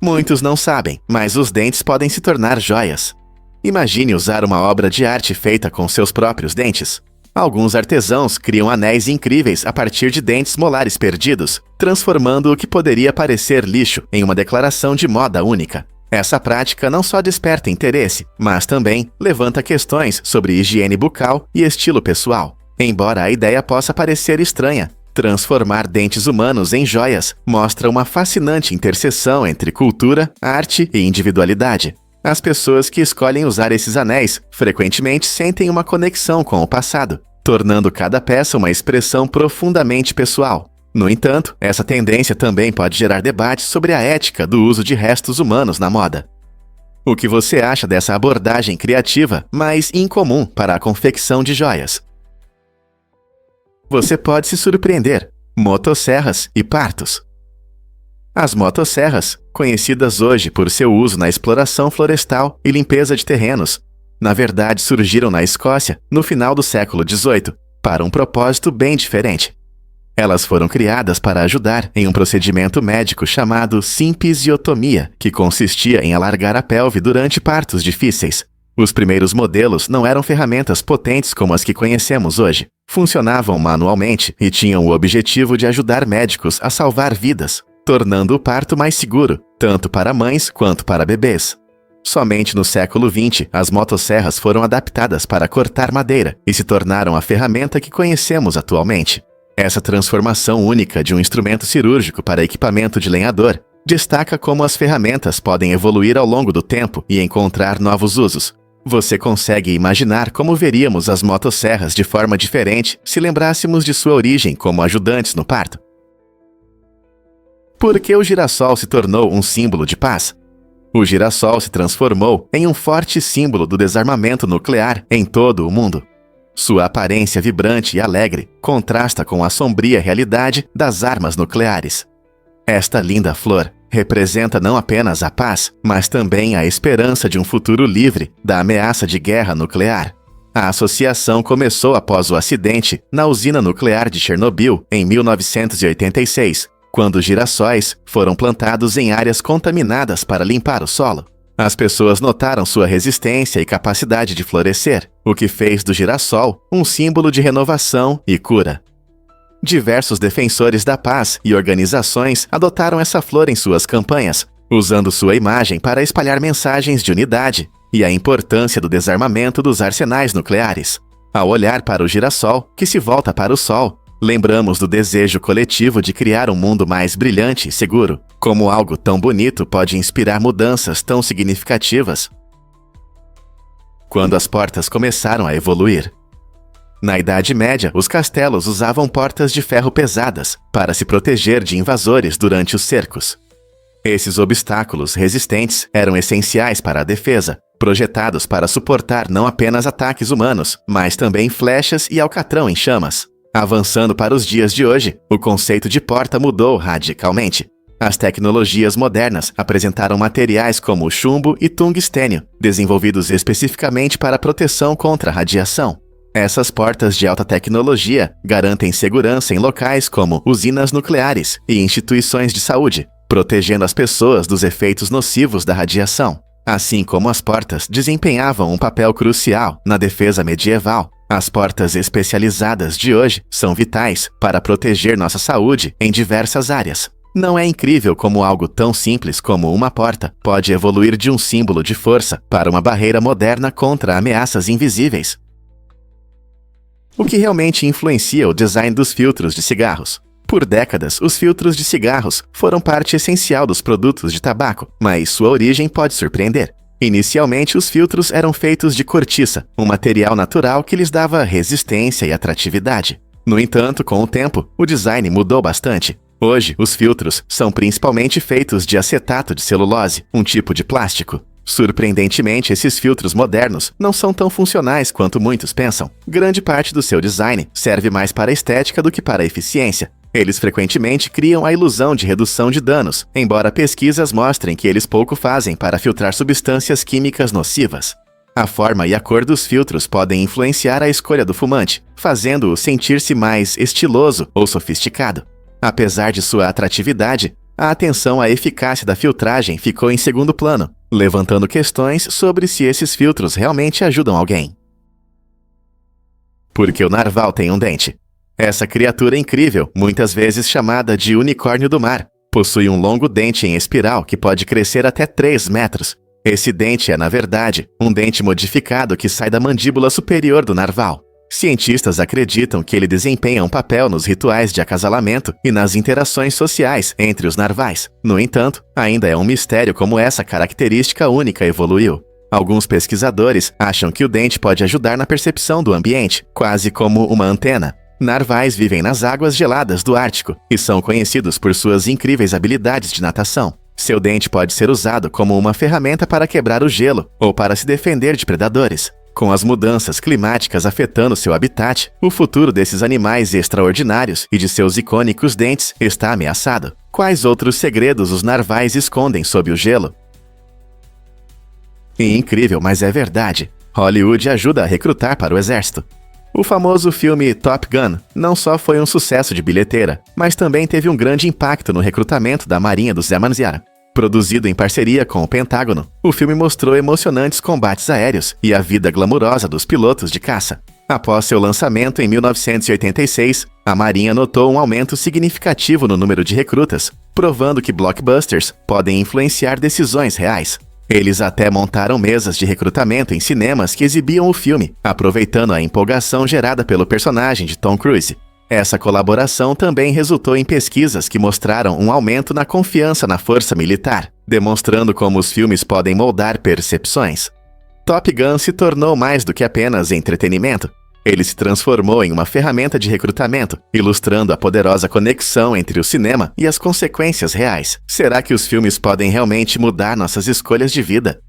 Muitos não sabem, mas os dentes podem se tornar joias. Imagine usar uma obra de arte feita com seus próprios dentes. Alguns artesãos criam anéis incríveis a partir de dentes molares perdidos, transformando o que poderia parecer lixo em uma declaração de moda única. Essa prática não só desperta interesse, mas também levanta questões sobre higiene bucal e estilo pessoal. Embora a ideia possa parecer estranha, transformar dentes humanos em joias mostra uma fascinante interseção entre cultura, arte e individualidade. As pessoas que escolhem usar esses anéis frequentemente sentem uma conexão com o passado, tornando cada peça uma expressão profundamente pessoal. No entanto, essa tendência também pode gerar debates sobre a ética do uso de restos humanos na moda. O que você acha dessa abordagem criativa, mas incomum para a confecção de joias? Você pode se surpreender. Motosserras e partos. As motosserras, conhecidas hoje por seu uso na exploração florestal e limpeza de terrenos, na verdade surgiram na Escócia no final do século XVIII, para um propósito bem diferente. Elas foram criadas para ajudar em um procedimento médico chamado simpisiotomia, que consistia em alargar a pelve durante partos difíceis. Os primeiros modelos não eram ferramentas potentes como as que conhecemos hoje. Funcionavam manualmente e tinham o objetivo de ajudar médicos a salvar vidas, tornando o parto mais seguro, tanto para mães quanto para bebês. Somente no século XX, as motosserras foram adaptadas para cortar madeira e se tornaram a ferramenta que conhecemos atualmente. Essa transformação única de um instrumento cirúrgico para equipamento de lenhador destaca como as ferramentas podem evoluir ao longo do tempo e encontrar novos usos. Você consegue imaginar como veríamos as motosserras de forma diferente se lembrássemos de sua origem como ajudantes no parto? Por que o girassol se tornou um símbolo de paz? O girassol se transformou em um forte símbolo do desarmamento nuclear em todo o mundo. Sua aparência vibrante e alegre contrasta com a sombria realidade das armas nucleares. Esta linda flor representa não apenas a paz, mas também a esperança de um futuro livre da ameaça de guerra nuclear. A associação começou após o acidente na usina nuclear de Chernobyl em 1986, quando girassóis foram plantados em áreas contaminadas para limpar o solo. As pessoas notaram sua resistência e capacidade de florescer, o que fez do girassol um símbolo de renovação e cura. Diversos defensores da paz e organizações adotaram essa flor em suas campanhas, usando sua imagem para espalhar mensagens de unidade e a importância do desarmamento dos arsenais nucleares. Ao olhar para o girassol, que se volta para o sol, lembramos do desejo coletivo de criar um mundo mais brilhante e seguro. Como algo tão bonito pode inspirar mudanças tão significativas? Quando as portas começaram a evoluir. Na Idade Média, os castelos usavam portas de ferro pesadas para se proteger de invasores durante os cercos. Esses obstáculos resistentes eram essenciais para a defesa, projetados para suportar não apenas ataques humanos, mas também flechas e alcatrão em chamas. Avançando para os dias de hoje, o conceito de porta mudou radicalmente. As tecnologias modernas apresentaram materiais como chumbo e tungstênio, desenvolvidos especificamente para proteção contra a radiação. Essas portas de alta tecnologia garantem segurança em locais como usinas nucleares e instituições de saúde, protegendo as pessoas dos efeitos nocivos da radiação. Assim como as portas desempenhavam um papel crucial na defesa medieval, as portas especializadas de hoje são vitais para proteger nossa saúde em diversas áreas. Não é incrível como algo tão simples como uma porta pode evoluir de um símbolo de força para uma barreira moderna contra ameaças invisíveis? O que realmente influencia o design dos filtros de cigarros? Por décadas, os filtros de cigarros foram parte essencial dos produtos de tabaco, mas sua origem pode surpreender. Inicialmente, os filtros eram feitos de cortiça, um material natural que lhes dava resistência e atratividade. No entanto, com o tempo, o design mudou bastante. Hoje, os filtros são principalmente feitos de acetato de celulose, um tipo de plástico. Surpreendentemente, esses filtros modernos não são tão funcionais quanto muitos pensam. Grande parte do seu design serve mais para a estética do que para a eficiência. Eles frequentemente criam a ilusão de redução de danos, embora pesquisas mostrem que eles pouco fazem para filtrar substâncias químicas nocivas. A forma e a cor dos filtros podem influenciar a escolha do fumante, fazendo-o sentir-se mais estiloso ou sofisticado. Apesar de sua atratividade, a atenção à eficácia da filtragem ficou em segundo plano, levantando questões sobre se esses filtros realmente ajudam alguém. Por que o narval tem um dente? Essa criatura incrível, muitas vezes chamada de unicórnio do mar, possui um longo dente em espiral que pode crescer até 3 metros. Esse dente é, na verdade, um dente modificado que sai da mandíbula superior do narval. Cientistas acreditam que ele desempenha um papel nos rituais de acasalamento e nas interações sociais entre os narvais. No entanto, ainda é um mistério como essa característica única evoluiu. Alguns pesquisadores acham que o dente pode ajudar na percepção do ambiente, quase como uma antena. Narvais vivem nas águas geladas do Ártico e são conhecidos por suas incríveis habilidades de natação. Seu dente pode ser usado como uma ferramenta para quebrar o gelo ou para se defender de predadores. Com as mudanças climáticas afetando seu habitat, o futuro desses animais extraordinários e de seus icônicos dentes está ameaçado. Quais outros segredos os narvais escondem sob o gelo? E incrível, mas é verdade. Hollywood ajuda a recrutar para o exército. O famoso filme Top Gun não só foi um sucesso de bilheteira, mas também teve um grande impacto no recrutamento da Marinha dos Emanciar. Produzido em parceria com o Pentágono, o filme mostrou emocionantes combates aéreos e a vida glamurosa dos pilotos de caça. Após seu lançamento em 1986, a Marinha notou um aumento significativo no número de recrutas, provando que blockbusters podem influenciar decisões reais. Eles até montaram mesas de recrutamento em cinemas que exibiam o filme, aproveitando a empolgação gerada pelo personagem de Tom Cruise. Essa colaboração também resultou em pesquisas que mostraram um aumento na confiança na força militar, demonstrando como os filmes podem moldar percepções. Top Gun se tornou mais do que apenas entretenimento. Ele se transformou em uma ferramenta de recrutamento, ilustrando a poderosa conexão entre o cinema e as consequências reais. Será que os filmes podem realmente mudar nossas escolhas de vida?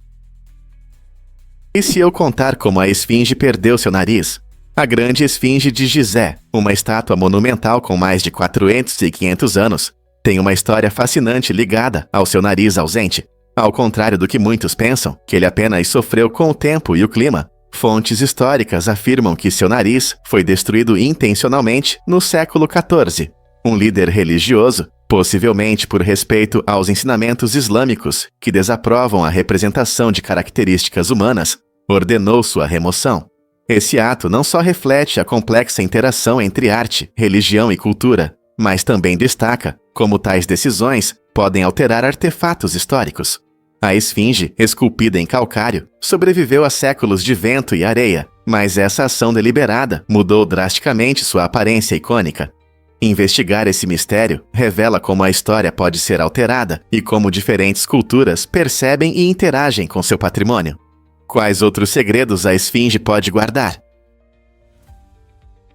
E se eu contar como a esfinge perdeu seu nariz? A grande esfinge de Gizé, uma estátua monumental com mais de 400 anos, tem uma história fascinante ligada ao seu nariz ausente. Ao contrário do que muitos pensam, que ele apenas sofreu com o tempo e o clima, fontes históricas afirmam que seu nariz foi destruído intencionalmente no século XIV. Um líder religioso, possivelmente por respeito aos ensinamentos islâmicos que desaprovam a representação de características humanas, ordenou sua remoção. Esse ato não só reflete a complexa interação entre arte, religião e cultura, mas também destaca como tais decisões podem alterar artefatos históricos. A esfinge, esculpida em calcário, sobreviveu a séculos de vento e areia, mas essa ação deliberada mudou drasticamente sua aparência icônica. Investigar esse mistério revela como a história pode ser alterada e como diferentes culturas percebem e interagem com seu patrimônio. Quais outros segredos a esfinge pode guardar?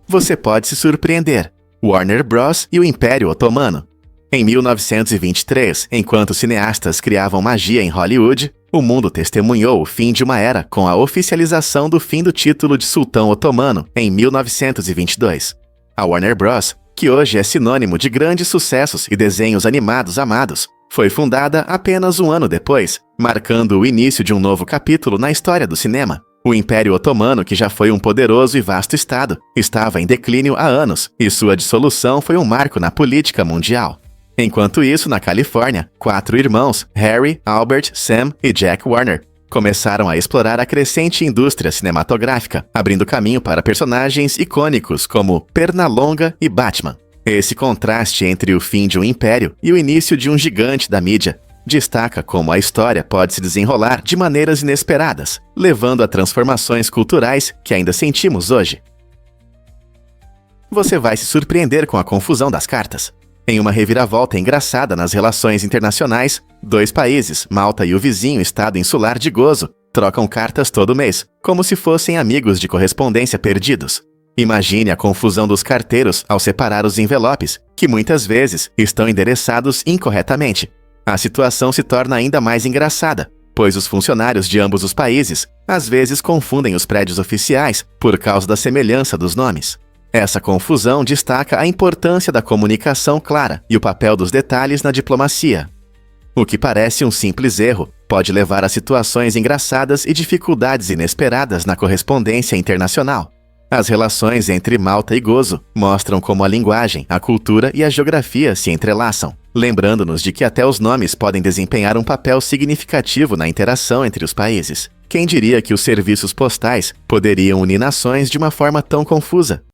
Você pode se surpreender. Warner Bros. E o Império Otomano. Em 1923, enquanto cineastas criavam magia em Hollywood, o mundo testemunhou o fim de uma era com a oficialização do fim do título de sultão otomano em 1922. A Warner Bros., que hoje é sinônimo de grandes sucessos e desenhos animados amados, foi fundada apenas um ano depois, marcando o início de um novo capítulo na história do cinema. O Império Otomano, que já foi um poderoso e vasto estado, estava em declínio há anos, e sua dissolução foi um marco na política mundial. Enquanto isso, na Califórnia, 4 irmãos, Harry, Albert, Sam e Jack Warner, começaram a explorar a crescente indústria cinematográfica, abrindo caminho para personagens icônicos como Pernalonga e Batman. Esse contraste entre o fim de um império e o início de um gigante da mídia destaca como a história pode se desenrolar de maneiras inesperadas, levando a transformações culturais que ainda sentimos hoje. Você vai se surpreender com a confusão das cartas. Em uma reviravolta engraçada nas relações internacionais, 2 países, Malta e o vizinho estado insular de Gozo, trocam cartas todo mês, como se fossem amigos de correspondência perdidos. Imagine a confusão dos carteiros ao separar os envelopes, que muitas vezes estão endereçados incorretamente. A situação se torna ainda mais engraçada, pois os funcionários de ambos os países às vezes confundem os prédios oficiais por causa da semelhança dos nomes. Essa confusão destaca a importância da comunicação clara e o papel dos detalhes na diplomacia. O que parece um simples erro pode levar a situações engraçadas e dificuldades inesperadas na correspondência internacional. As relações entre Malta e Gozo mostram como a linguagem, a cultura e a geografia se entrelaçam, lembrando-nos de que até os nomes podem desempenhar um papel significativo na interação entre os países. Quem diria que os serviços postais poderiam unir nações de uma forma tão confusa?